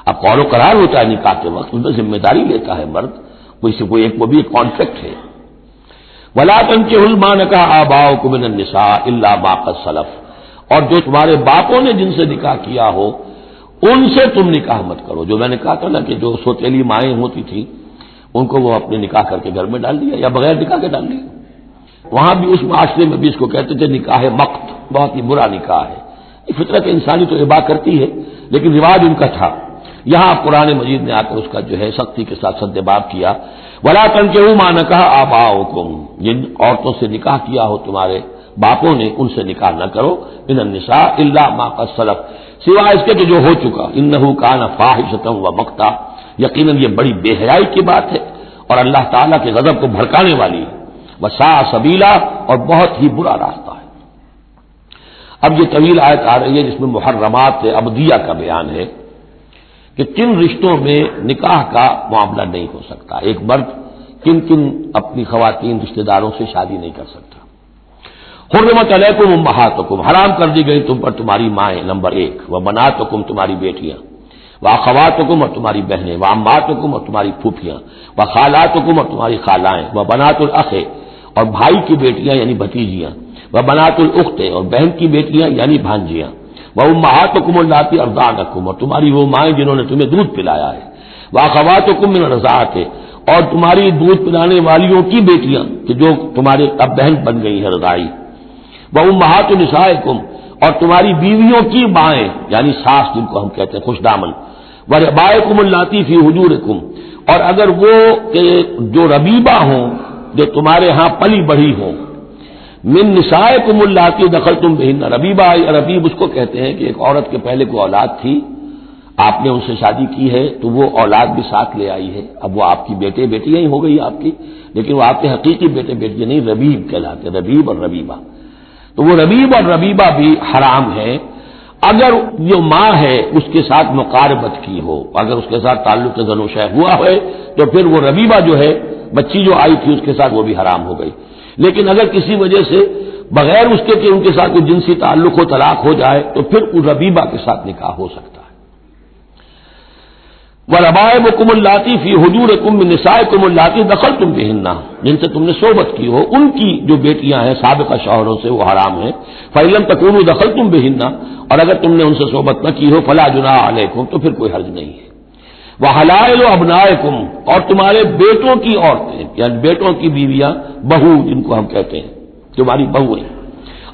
اب قول و قرار ہوتا ہے نکاح کے وقت، ان میں ذمہ داری لیتا ہے مرد، کوئی ایک وہ بھی ایک کانٹریکٹ ہے. وَلَا تَنكِحُوا مَا نَكَحَ آبَاؤُكُم مِّنَ النِّسَاءِ إِلَّا مَا قَدْ سَلَفَ، اور جو تمہارے باپوں نے جن سے نکاح کیا ہو ان سے تم نکاح مت کرو. جو میں نے کہا تھا نا کہ جو سوتیلی مائیں ہوتی تھیں ان کو وہ اپنے نکاح کر کے گھر میں ڈال دیا یا بغیر نکاح کے ڈال دیا. وہاں بھی اس معاشرے میں بھی اس کو کہتے تھے نکاح مقت، بہت ہی برا نکاح ہے. فطرت انسانی تو اباح کرتی ہے لیکن رواج ان کا تھا. یہاں قرآن مجید نے آ کر اس کا جو ہے سختی کے ساتھ سدباب کیا. وَلَا تَنكِحُوا مَا نَكَحَ آبَاؤُكُمْ، جن عورتوں سے نکاح کیا ہو تمہارے باپوں نے ان سے نکاح نہ کرو، مِنَ النِّسَاءِ إِلَّا مَا قَدْ سَلَفَ، سوائے اس کے کہ جو ہو چکا. إِنَّهُ كَانَ فَاحِشَةً وَمَقْتًا، یقیناً یہ بڑی بے حیائی کی بات ہے اور اللہ تعالیٰ کے غضب کو بھڑکانے والی ہے. وَسَاءَ سَبِيلًا، اور بہت ہی برا راستہ ہے. اب یہ طویل آیت آ رہی ہے جس میں محرمات ابدیہ کا بیان ہے کہ کن رشتوں میں نکاح کا معاملہ نہیں ہو سکتا. ایک مرد کن کن اپنی خواتین رشتہ داروں سے شادی نہیں کر سکتا. حرمت علیکم امہاتکم، حرام کر دی گئی تم پر تمہاری مائیں، نمبر 1، وبناتکم تمہاری بیٹیاں، واخواتکم اور تمہاری بہنیں، وعماتکم اور تمہاری پھوپھیاں، وخالاتکم اور تمہاری خالائیں، وبنات الاخ اور بھائی کی بیٹیاں یعنی بھتیجیاں، وبنات الاخت اور بہن کی بیٹیاں یعنی بھانجیاں، وامہاتکم اللاتی ارضعنکم اور تمہاری وہ مائیں جنہوں نے تمہیں دودھ پلایا ہے، واخواتکم من الرضاعۃ اور تمہاری دودھ پلانے والیوں کی بیٹیاں کہ جو تمہارے اب بہن بن گئی ہیں رضاعی، وامہات نسائکم اور تمہاری بیویوں کی مائیں یعنی ساس جن کو ہم کہتے ہیں خوش دامن، وربائکم اللاتی فی حجورکم اور اگر وہ کہ جو ربیبہ ہوں جو تمہارے ہاں پلی بڑھی ہوں، من نسائکم اللاتی دخلتم بہن، ربیبہ یا ربیب اس کو کہتے ہیں کہ ایک عورت کے پہلے کوئی اولاد تھی، آپ نے ان سے شادی کی ہے تو وہ اولاد بھی ساتھ لے آئی ہے، اب وہ آپ کی بیٹے بیٹیاں ہی ہو گئی آپ کی، لیکن وہ آپ کے حقیقی بیٹے بیٹیاں نہیں، ربیب کہلاتے، ربیب اور ربیبہ، تو وہ ربیب اور ربیبہ بھی حرام ہے اگر جو ماں ہے اس کے ساتھ مقاربت کی ہو، اگر اس کے ساتھ تعلق زن و شہ ہوا ہے تو پھر وہ ربیبہ جو ہے بچی جو آئی تھی اس کے ساتھ وہ بھی حرام ہو گئی، لیکن اگر کسی وجہ سے بغیر اس کے کہ ان کے ساتھ کوئی جنسی تعلق ہو طلاق ہو جائے تو پھر اس ربیبہ کے ساتھ نکاح ہو سکتا ہے۔ وَرَبَائِبُكُمُ اللَّاتِي فِي حُجُورِكُم مِّن نِّسَائِكُمُ اللَّاتِي دَخَلْتُم بِهِنَّ جن سے تم نے صحبت کی ہو، ان کی جو بیٹیاں ہیں سابقہ شوہروں سے وہ حرام ہیں، فَإِن لَّمْ تَكُونُوا دَخَلْتُم بِهِنَّ اور اگر تم نے ان سے صحبت نہ کی ہو فَلَا جُنَاحَ عَلَيْكُمْ تو پھر کوئی حرج نہیں ہے۔ وَحَلَائِلُ أَبْنَائِكُمْ اور تمہارے بیٹوں کی عورتیں یعنی بیٹوں کی بیویاں، بہو جن کو ہم کہتے ہیں تمہاری بہو ہیں،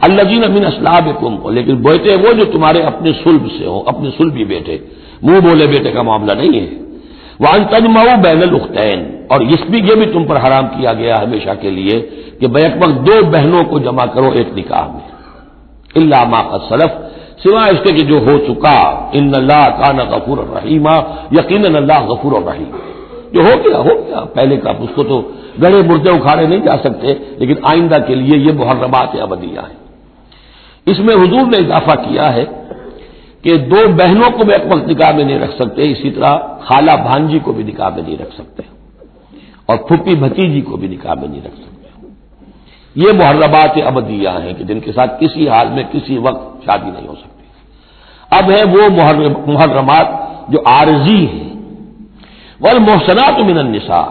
الذین من اصلابکم لیکن بیٹے وہ جو تمہارے اپنے صلب سے ہوں، اپنے صلبی بیٹے، منہ بولے بیٹے کا معاملہ نہیں ہے۔ وَأَن تَجْمَعُوا بَيْنَ الْأُخْتَيْنِ اور یہ بھی تم پر حرام کیا گیا ہمیشہ کے لیے کہ بیک وقت دو بہنوں کو جمع کرو ایک نکاح میں، الا ما قد سلف سوائے اس کے کہ جو ہو چکا، ان اللہ کان غفور الرحیم یقیناً اللہ غفور الرحیم، جو ہو گیا پہلے کا، اس کو تو گڑے مردے اکھاڑے نہیں جا سکتے، لیکن آئندہ کے لیے یہ محرمات ابدیہ ہیں۔ اس میں حضور نے اضافہ کیا ہے کہ دو بہنوں کو بھی ایک وقت نکاح میں نہیں رکھ سکتے، اسی طرح خالہ بھانجی کو بھی نکاح میں نہیں رکھ سکتے اور پھوپھی بھتیجی کو بھی نکاح میں نہیں رکھ سکتے۔ یہ محرمات ابدیہ ہیں کہ جن کے ساتھ کسی حال میں کسی وقت شادی نہیں ہو سکتی۔ اب ہے وہ محرمات جو عارضی ہیں، والمحصنات من النساء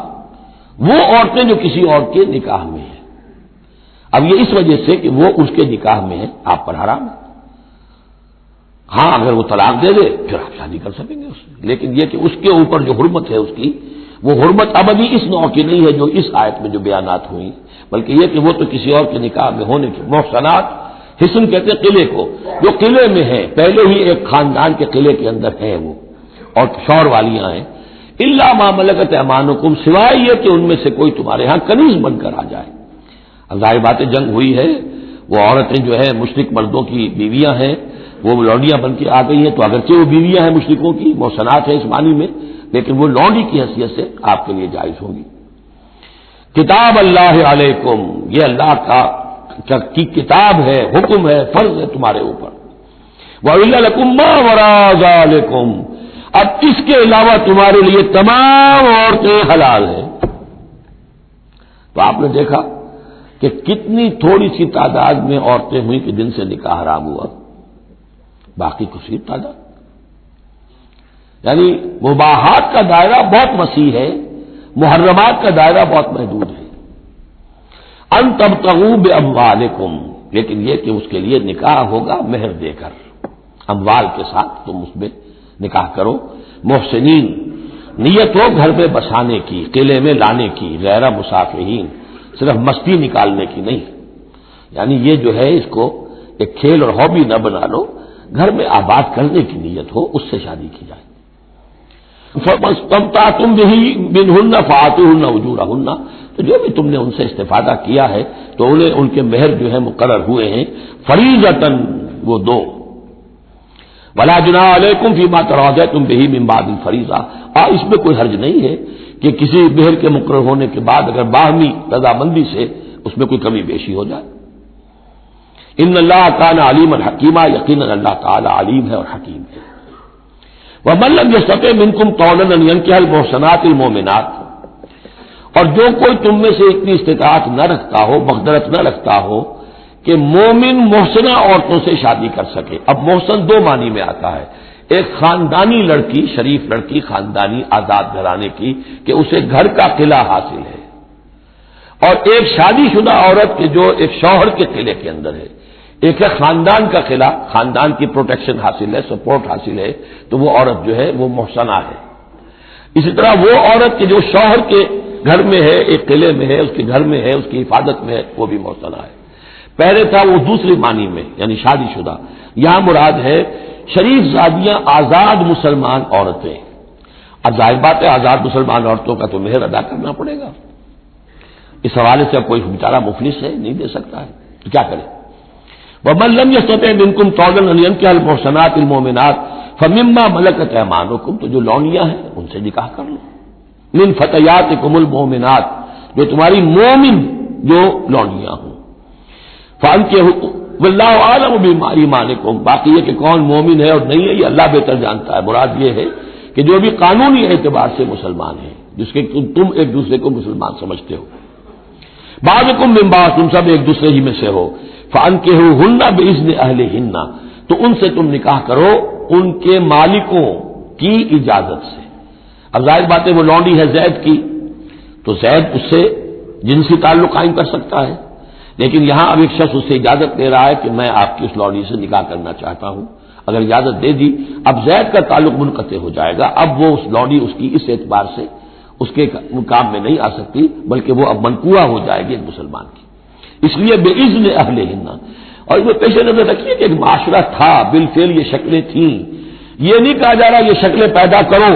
وہ عورتیں جو کسی اور کے نکاح میں ہیں، اب یہ اس وجہ سے کہ وہ اس کے نکاح میں ہے آپ پر حرام ہے، ہاں اگر وہ طلاق دے دے پھر آپ شادی کر سکیں گے اس سے، لیکن یہ کہ اس کے اوپر جو حرمت ہے اس کی وہ حرمت ابدی اس نوع کی نہیں ہے جو اس آیت میں جو بیانات ہوئی، بلکہ یہ کہ وہ تو کسی اور کے نکاح میں ہونے کے محسنات، حسن کہتے ہیں قلعے کو، جو قلعے میں ہے پہلے ہی ایک خاندان کے قلعے کے اندر ہیں وہ اور شوہر والیاں ہیں، الا ما ملکت ایمانکم سوائے یہ کہ ان میں سے کوئی تمہارے ہاں کنیز بن کر آ جائے۔ اب ظاہر بات ہے جنگ ہوئی ہے، وہ عورتیں جو ہے مشرک مردوں کی بیویاں ہیں، وہ لونڈیاں بن کے آ گئی ہیں، تو اگرچہ وہ بیویاں ہیں مشرکوں کی، محسنات ہیں اس معنی میں، لیکن وہ لونڈی کی حیثیت سے آپ کے لیے جائز ہوگی۔ کتاب اللہ علیکم یہ اللہ کی کتاب ہے، حکم ہے، فرض ہے تمہارے اوپر۔ وَأُحِلَّ لَكُم مَّا وَرَاءَ ذَلِكُمْ اب اس کے علاوہ تمہارے لیے تمام عورتیں حلال ہیں۔ تو آپ نے دیکھا کہ کتنی تھوڑی سی تعداد میں عورتیں ہوئی کہ جن سے نکاح حرام ہوا، باقی کثیر تعداد، یعنی مباحات کا دائرہ بہت وسیع ہے، محرمات کا دائرہ بہت محدود ہے۔ ان تبتغوا باموالکم لیکن یہ کہ اس کے لیے نکاح ہوگا مہر دے کر، اموال کے ساتھ تم اس میں نکاح کرو، محسنین نیت ہو گھر میں بسانے کی، قلعے میں لانے کی، غیر مسافرین صرف مستی نکالنے کی نہیں، یعنی یہ جو ہے اس کو ایک کھیل اور ہابی نہ بنا لو، گھر میں آباد کرنے کی نیت ہو اس سے شادی کی جائے۔ فَاسْتَمْتَعْتُمْ بِهِ مِنْهُنَّ فَآتُوهُنَّ أُجُورَهُنَّ تو جو بھی تم نے ان سے استفادہ کیا ہے تو انہیں ان کے مہر جو ہے مقرر ہوئے ہیں، فریضۃً وہ دو۔ وَلَا جُنَاحَ عَلَيْكُمْ فِيمَا تَرَاضَيْتُمْ بِهِ مِنْ بَعْدِ الْفَرِيضَةِ اور اس میں کوئی حرج نہیں ہے کہ کسی مہر کے مقرر ہونے کے بعد اگر باہمی رضامندی سے اس میں کوئی کمی بیشی ہو جائے۔ ان اللہ کان علیما حکیما یقیناً اللہ تعالی علیم ہے اور حکیم ہے۔ ومن لم یستطع منکم طولا ان ينکح المحصنات المؤمنات اور جو کوئی تم میں سے اتنی استطاعت نہ رکھتا ہو، مقدرت نہ رکھتا ہو کہ مومن محسنہ عورتوں سے شادی کر سکے. اب محسن دو معنی میں آتا ہے، ایک خاندانی لڑکی، شریف لڑکی، خاندانی آزاد گھرانے کی کہ اسے گھر کا قلعہ حاصل ہے، اور ایک شادی شدہ عورت کے جو ایک شوہر کے قلعے کے اندر ہے. ایک ہے خاندان کا قلعہ، خاندان کی پروٹیکشن حاصل ہے، سپورٹ حاصل ہے، تو وہ عورت جو ہے وہ محسنہ ہے. اسی طرح وہ عورت کے جو شوہر کے گھر میں ہے، ایک قلعے میں ہے، اس کے گھر میں ہے، اس کی حفاظت میں ہے، وہ بھی محسنہ ہے. پہلے تھا وہ دوسری معنی میں یعنی شادی شدہ، یہاں مراد ہے شریف زادیاں، آزاد مسلمان عورتیں. اب ظاہر بات ہے آزاد مسلمان عورتوں کا تو مہر ادا کرنا پڑے گا. اس حوالے سے اب کوئی بیچارہ مفلس ہے، نہیں دے سکتا ہے تو کیا کرے. وَمَن لَّمْ يَسْتَطِعْ مِنكُمْ طَوْلًا أَن يَنكِحَ الْمُحْصَنَاتِ الْمُؤْمِنَاتِ فَمِمَّا مَلَكَتْ أَيْمَانُكُمْ، تو جو لونیاں ہیں ان سے نکاح کر لو. مِن فَتَيَاتِكُمُ الْمُؤْمِنَاتِ، جو تمہاری مومن جو لونیاں ہوں. فَأَنكِحُوا وَاللَّهُ أَعْلَمُ بِإِيمَانِكُمْ، باقی یہ کہ کون مومن ہے اور نہیں ہے یہ اللہ بہتر جانتا ہے. مراد یہ ہے کہ جو بھی قانونی اعتبار سے مسلمان ہیں، جس کے تم ایک دوسرے کو مسلمان سمجھتے ہو. بعضکم من بعض، تم سب ایک دوسرے ہی میں سے ہو. فَأَنكِحُوهُنَّ بِإِذْنِ أَهْلِهِنَّ، تو ان سے تم نکاح کرو ان کے مالکوں کی اجازت سے. اب ظاہر بات ہے وہ لونڈی ہے زید کی، تو زید اس سے جنسی تعلق قائم کر سکتا ہے، لیکن یہاں اب ایک شخص اس سے اجازت لے رہا ہے کہ میں آپ کی اس لونڈی سے نکاح کرنا چاہتا ہوں. اگر اجازت دے دی، اب زید کا تعلق منقطع ہو جائے گا. اب وہ اس لونڈی اس کی اس اعتبار سے اس کے کام میں نہیں آ سکتی، بلکہ وہ اب منقوع ہو جائے گی ایک مسلمان کی. اس لیے بِإِذْنِ أَهْلِهِنَّ. اور اس میں پیش نظر رکھیے کہ ایک معاشرہ تھا، بالفعل یہ شکلیں تھیں. یہ نہیں کہا جا رہا یہ شکلیں پیدا کرو.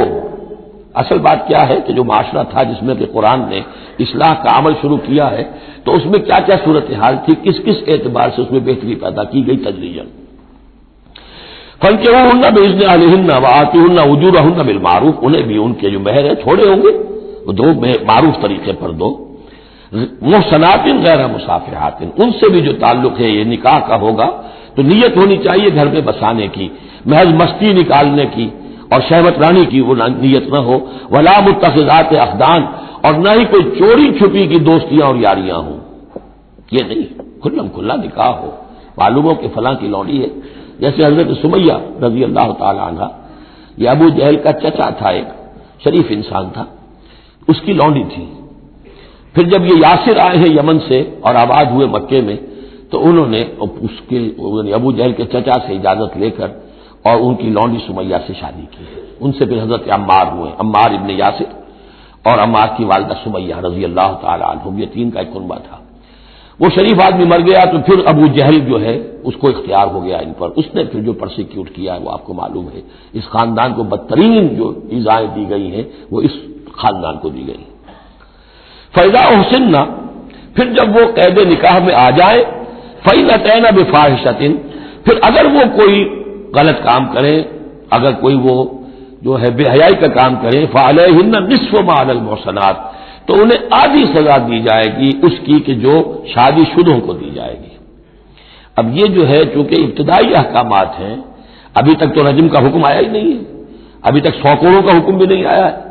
اصل بات کیا ہے کہ جو معاشرہ تھا جس میں کہ قرآن نے اصلاح کا عمل شروع کیا ہے، تو اس میں کیا کیا صورتحال تھی، کس کس اعتبار سے اس میں بہتری پیدا کی گئی تدریجاً. فَانكِحُوهُنَّ بِإِذْنِ أَهْلِهِنَّ وَآتُوهُنَّ أُجُورَهُنَّ بِالْمَعْرُوفِ، انہیں بھی ان کے جو مہر ہے چھوڑے ہوں گے وہ دو معروف طریقے پر دو. محسنات غیر مصافحات، ان سے بھی جو تعلق ہے یہ نکاح کا ہوگا تو نیت ہونی چاہیے گھر میں بسانے کی، محض مستی نکالنے کی اور شہوت رانی کی وہ نیت نہ ہو. ولا متخذات اخدان، اور نہ ہی کوئی چوری چھپی کی دوستیاں اور یاریاں ہوں. یہ نہیں، کھلم کھلا نکاح ہو. معلوم ہو کہ فلاں کی لونڈی ہے، جیسے حضرت سمیہ رضی اللہ تعالی عنہ، یہ ابو جہل کا چچا تھا، ایک شریف انسان تھا، اس کی لونڈی تھی. پھر جب یہ یاسر آئے ہیں یمن سے اور آباد ہوئے مکے میں، تو انہوں نے اس کے ابو جہل کے چچا سے اجازت لے کر اور ان کی لونڈی سمیہ سے شادی کی. ان سے پھر حضرت عمار ہوئے، عمار ابن یاسر اور عمار کی والدہ سمیہ رضی اللہ تعالی عنہم، یہ تین کا ایک کنبہ تھا. وہ شریف آدمی مر گیا تو پھر ابو جہل جو ہے اس کو اختیار ہو گیا ان پر. اس نے پھر جو پرسیکیوٹ کیا ہے وہ آپ کو معلوم ہے. اس خاندان کو بدترین جو ایذائیں دی گئی ہیں وہ اس خاندان کو دی گئی. فَإِذَا أُحْصِنَّ، پھر جب وہ قید نکاح میں آ جائے، فَإِنْ أَتَيْنَ بِفَاحِشَةٍ، پھر اگر وہ کوئی غلط کام کرے، اگر کوئی وہ جو ہے بے حیائی کا کام کرے، فَعَلَيْهِنَّ نِصْفُ مَا عَلَى الْمُحْصَنَاتِ، تو انہیں آدھی سزا دی جائے گی اس کی کہ جو شادی شدوں کو دی جائے گی. اب یہ جو ہے چونکہ ابتدائی احکامات ہیں، ابھی تک تو رجم کا حکم آیا ہی نہیں ہے، ابھی تک 100 کوڑوں کا حکم بھی نہیں آیا ہے.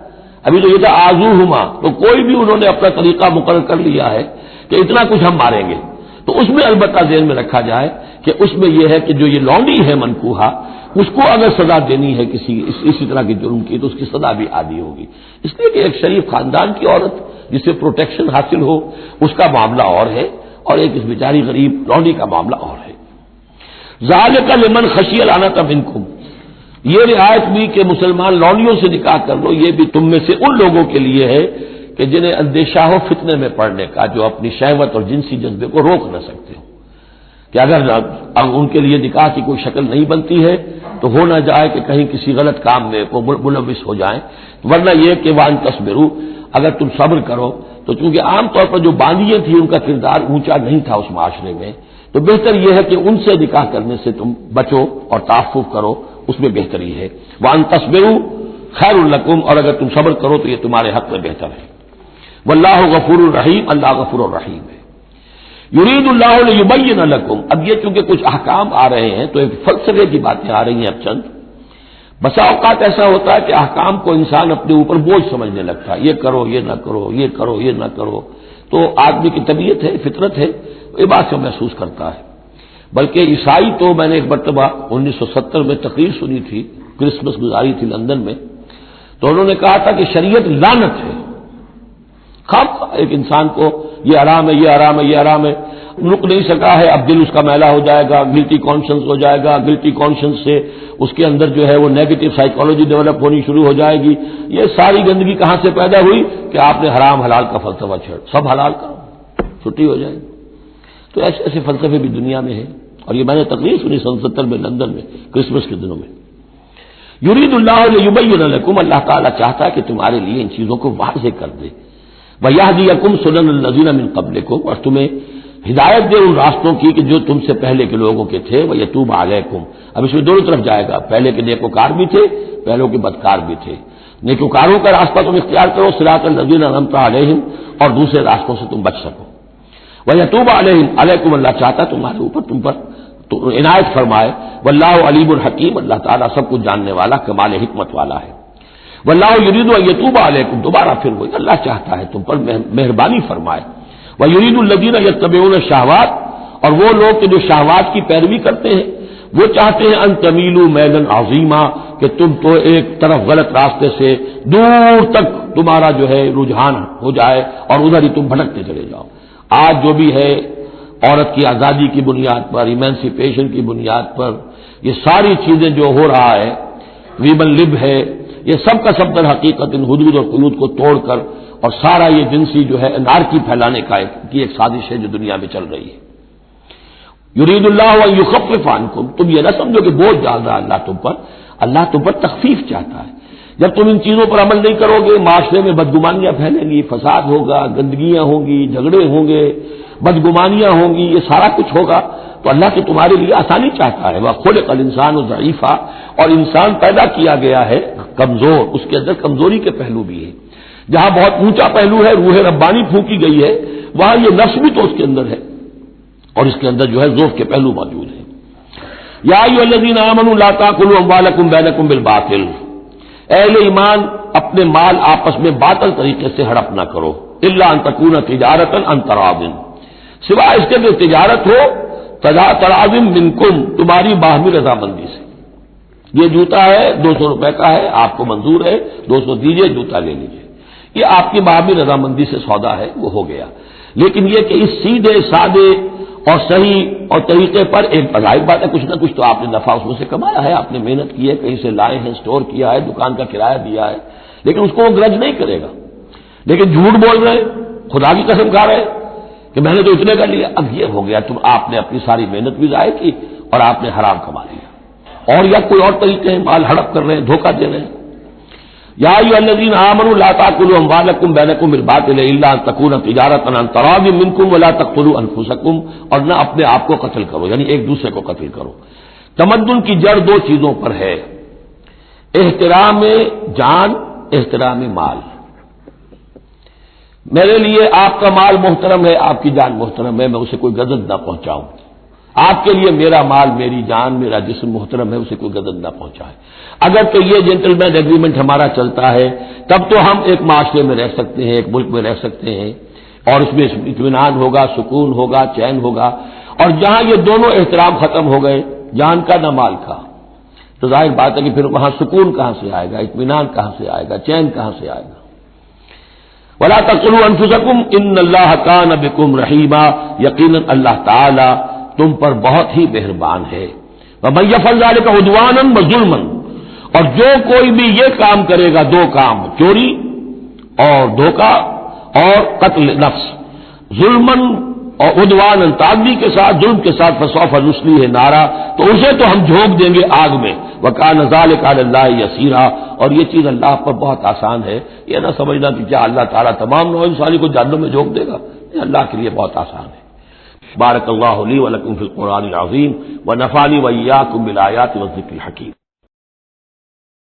ابھی تو یہ تھا آزوہما، تو کوئی بھی انہوں نے اپنا طریقہ مقرر کر لیا ہے کہ اتنا کچھ ہم ماریں گے. تو اس میں البتہ ذہن میں رکھا جائے کہ اس میں یہ ہے کہ جو یہ لونڈی ہے منکوحہ، اس کو اگر سزا دینی ہے اسی طرح کے جرم کی تو اس کی سزا بھی عادی ہوگی. اس لیے کہ ایک شریف خاندان کی عورت جسے پروٹیکشن حاصل ہو اس کا معاملہ اور ہے، اور ایک اس بیچاری غریب لونڈی کا معاملہ اور ہے. ذالک لمن خشی العنۃ منکم، یہ رعایت بھی کہ مسلمان لونڈیوں سے نکاح کر لو، یہ بھی تم میں سے ان لوگوں کے لیے ہے کہ جنہیں اندیشہ ہو فتنے میں پڑنے کا، جو اپنی شہوت اور جنسی جذبے کو روک نہ سکتے ہو، کہ اگر ان کے لیے نکاح کی کوئی شکل نہیں بنتی ہے تو ہو نہ جائے کہ کہیں کسی غلط کام میں وہ ملوث ہو جائیں. ورنہ یہ کہ وان تصبروا، اگر تم صبر کرو، تو چونکہ عام طور پر جو باندیاں تھیں ان کا کردار اونچا نہیں تھا اس معاشرے میں، تو بہتر یہ ہے کہ ان سے نکاح کرنے سے تم بچو اور تعفف کرو، اس میں بہتری ہے. وان تصبروا خیر لکم، اور اگر تم صبر کرو تو یہ تمہارے حق میں بہتر ہے. واللہ غفور الرحیم، اللہ غفور الرحیم ہے. یرید اللہ لیبین لکم، اب یہ چونکہ کچھ احکام آ رہے ہیں تو ایک فلسفے کی باتیں آ رہی ہیں. اب چند بسا اوقات ایسا ہوتا ہے کہ احکام کو انسان اپنے اوپر بوجھ سمجھنے لگتا ہے، یہ کرو یہ نہ کرو، یہ کرو یہ نہ کرو. تو آدمی کی طبیعت ہے، فطرت ہے، یہ بات سے محسوس کرتا ہے۔ بلکہ عیسائی تو میں نے ایک مرتبہ 1970 میں تقریر سنی تھی، کرسمس گزاری تھی لندن میں، تو انہوں نے کہا تھا کہ شریعت لعنت ہے، خام ایک انسان کو یہ حرام ہے، یہ حرام ہے، یہ حرام ہے، رک نہیں سکا ہے، اب دل اس کا میلا ہو جائے گا، گلٹی کانشنس ہو جائے گا، گلٹی کانشنس سے اس کے اندر جو ہے وہ نیگیٹو سائیکالوجی ڈیولپ ہونی شروع ہو جائے گی۔ یہ ساری گندگی کہاں سے پیدا ہوئی کہ آپ نے حرام حلال کا فلسفہ چھیڑ، سب حلال کرو، چھٹی ہو جائے گی۔ تو ایسے ایسے فلسفے بھی دنیا میں ہیں، اور یہ میں نے تقریر سنی 1970 میں لندن میں کرسمس کے دنوں میں۔ یرید اللہ لیبین لکم، اللہ تعالیٰ چاہتا ہے کہ تمہارے لیے ان چیزوں کو واضح کر دے، وَيَهْدِيَكُمْ سُنَنَ الَّذِينَ مِن قَبْلِكُمْ، اور تمہیں ہدایت دے ان راستوں کی کہ جو تم سے پہلے کے لوگوں کے تھے، وَيَتُوبَ عَلَيْكُمْ، اب اس میں دونوں طرف جائے گا، پہلے کے نیکوکار بھی تھے، پہلوں کے بدکار بھی تھے، نیکوکاروں کا راستہ تم اختیار کرو، صراط الذین انعمت علیہم، اور دوسرے راستوں سے تم بچ سکو۔ وَيَتُوبَ عَلَيْكُمْ، اللہ چاہتا ہے تمہارے اوپر، تم پر تو عنایت فرمائے، واللہ علیم الحکیم، اللہ تعالیٰ سب کچھ جاننے والا، کمال حکمت والا ہے۔ واللہ یرید ان یتوب علیکم، دوبارہ پھر وہی اللہ چاہتا ہے تم پر مہربانی فرمائے۔ ویرید الذین یتبعون الشہوات، اور وہ لوگ کہ جو شہوات کی پیروی کرتے ہیں، وہ چاہتے ہیں ان تمیلوا میلا عظیما، کہ تم تو ایک طرف غلط راستے سے دور تک تمہارا جو ہے رجحان ہو جائے اور ادھر ہی تم بھٹکتے چلے جاؤ۔ آج جو بھی ہے عورت کی آزادی کی بنیاد پر، ایمانسیپیشن کی بنیاد پر، یہ ساری چیزیں جو ہو رہا ہے، ویمن لب ہے، یہ سب کا سب در حقیقت ان حدود اور قیود کو توڑ کر، اور سارا یہ جنسی جو ہے انارکی پھیلانے کی ایک سازش ہے جو دنیا میں چل رہی ہے۔ یرید اللہ ان یخفف عنکم، تم یہ نہ سمجھو کہ بوجھ ڈال رہا اللہ تم پر، اللہ تم پر تخفیف چاہتا ہے۔ جب تم ان چیزوں پر عمل نہیں کرو گے، معاشرے میں بدگمانیاں پھیلیں گی، فساد ہوگا، گندگیاں ہوں گی، جھگڑے ہوں گے، بدگمانیاں ہوں گی، یہ سارا کچھ ہوگا، تو اللہ تو تمہارے لیے آسانی چاہتا ہے۔ وَخُلِقَ الْإِنسَانُ ضَعِيفًا، اور انسان پیدا کیا گیا ہے کمزور، اس کے اندر کمزوری کے پہلو بھی ہے۔ جہاں بہت اونچا پہلو ہے، روح ربانی پھونکی گئی ہے، وہاں یہ نفس بھی تو اس کے اندر ہے، اور اس کے اندر جو ہے ضعف کے پہلو موجود ہیں۔ یا ایھا الذین آمنوا لا تاکلوا اموالکم بینکم بالباطل، اہل ایمان اپنے مال آپس میں باطل طریقے سے ہڑپ نہ کرو، الا ان تکون تجارتا عن تراض، سوائے اس کے کہ تجارت ہو تراض منکم، تمہاری باہمی رضامندی سے۔ یہ جوتا ہے 200 روپے کا ہے، آپ کو منظور ہے 200 دیجئے، جوتا لے لیجئے، یہ آپ کی باہمی رضامندی سے سودا ہے، وہ ہو گیا۔ لیکن یہ کہ اس سیدھے سادے اور صحیح اور طریقے پر ایک ظاہر بات ہے، کچھ نہ کچھ تو آپ نے نفع اس میں سے کمایا ہے، آپ نے محنت کی ہے، کہیں سے لائے ہیں، سٹور کیا ہے، دکان کا کرایہ دیا ہے، لیکن اس کو وہ گرج نہیں کرے گا۔ لیکن جھوٹ بول رہے ہیں، خدا کی قسم کھا رہے ہیں کہ میں نے تو اتنے کا لیا، اب یہ ہو گیا، تم آپ نے اپنی ساری محنت بھی ضائع کی اور آپ نے حرام کما لیا، اور یا کوئی اور طریقے ہیں، مال ہڑپ کر رہے ہیں، دھوکہ دے رہے ہیں۔ یا ایھا الذین آمنوا لا تاکلوا اموالکم بینکم بالباطل الا ان تکون تجارتا عن تراض منکم ولا تقتلوا انفسکم، اور نہ اپنے آپ کو قتل کرو، یعنی ایک دوسرے کو قتل کرو۔ تمدن کی جڑ دو چیزوں پر ہے، احترام جان، احترام مال۔ میرے لیے آپ کا مال محترم ہے، آپ کی جان محترم ہے، میں اسے کوئی غضب نہ پہنچاؤں۔ آپ کے لیے میرا مال، میری جان، میرا جسم محترم ہے، اسے کوئی غضب نہ پہنچائے۔ اگر تو یہ جینٹل مین ایگریمنٹ ہمارا چلتا ہے، تب تو ہم ایک معاشرے میں رہ سکتے ہیں، ایک ملک میں رہ سکتے ہیں، اور اس میں اطمینان ہوگا، سکون ہوگا، چین ہوگا۔ اور جہاں یہ دونوں احترام ختم ہو گئے، جان کا نہ مال کا، تو ظاہر بات ہے کہ پھر وہاں سکون کہاں سے آئے گا، اطمینان کہاں سے آئے گا، چین کہاں سے آئے گا۔ وَلَا تَقْتُلُوا أَنفُسَكُمْ إِنَّ اللَّهَ كَانَ بِكُمْ رَحِيمًا، یقیناً اللہ تعالی تم پر بہت ہی مہربان ہے۔ وَمَن يَفْعَلْ ذَلِكَ عُدْوَانًا وَظُلْمًا، اور جو کوئی بھی یہ کام کرے گا، دو کام، چوری اور دھوکہ اور قتل نفس، ظلمًا اور عدوانًا، تعدی کے ساتھ، ظلم کے ساتھ، فسوف نصلیہ نارا، تو اسے تو ہم جھونک دیں گے آگ میں۔ وَكَانَ ذَلِكَ عَلَى اللَّهِ يَسِيرًا، اور یہ چیز اللہ پر بہت آسان ہے۔ یہ نہ سمجھنا کہ کیا اللہ تعالیٰ تمام نوع انسانی کو جہنم میں جھونک دے گا، یہ اللہ کے لیے بہت آسان ہے۔ بارک اللہ لی ولکم فی القرآن العظیم ونفعنی وإیاکم بالآیات والذکر الحکیم۔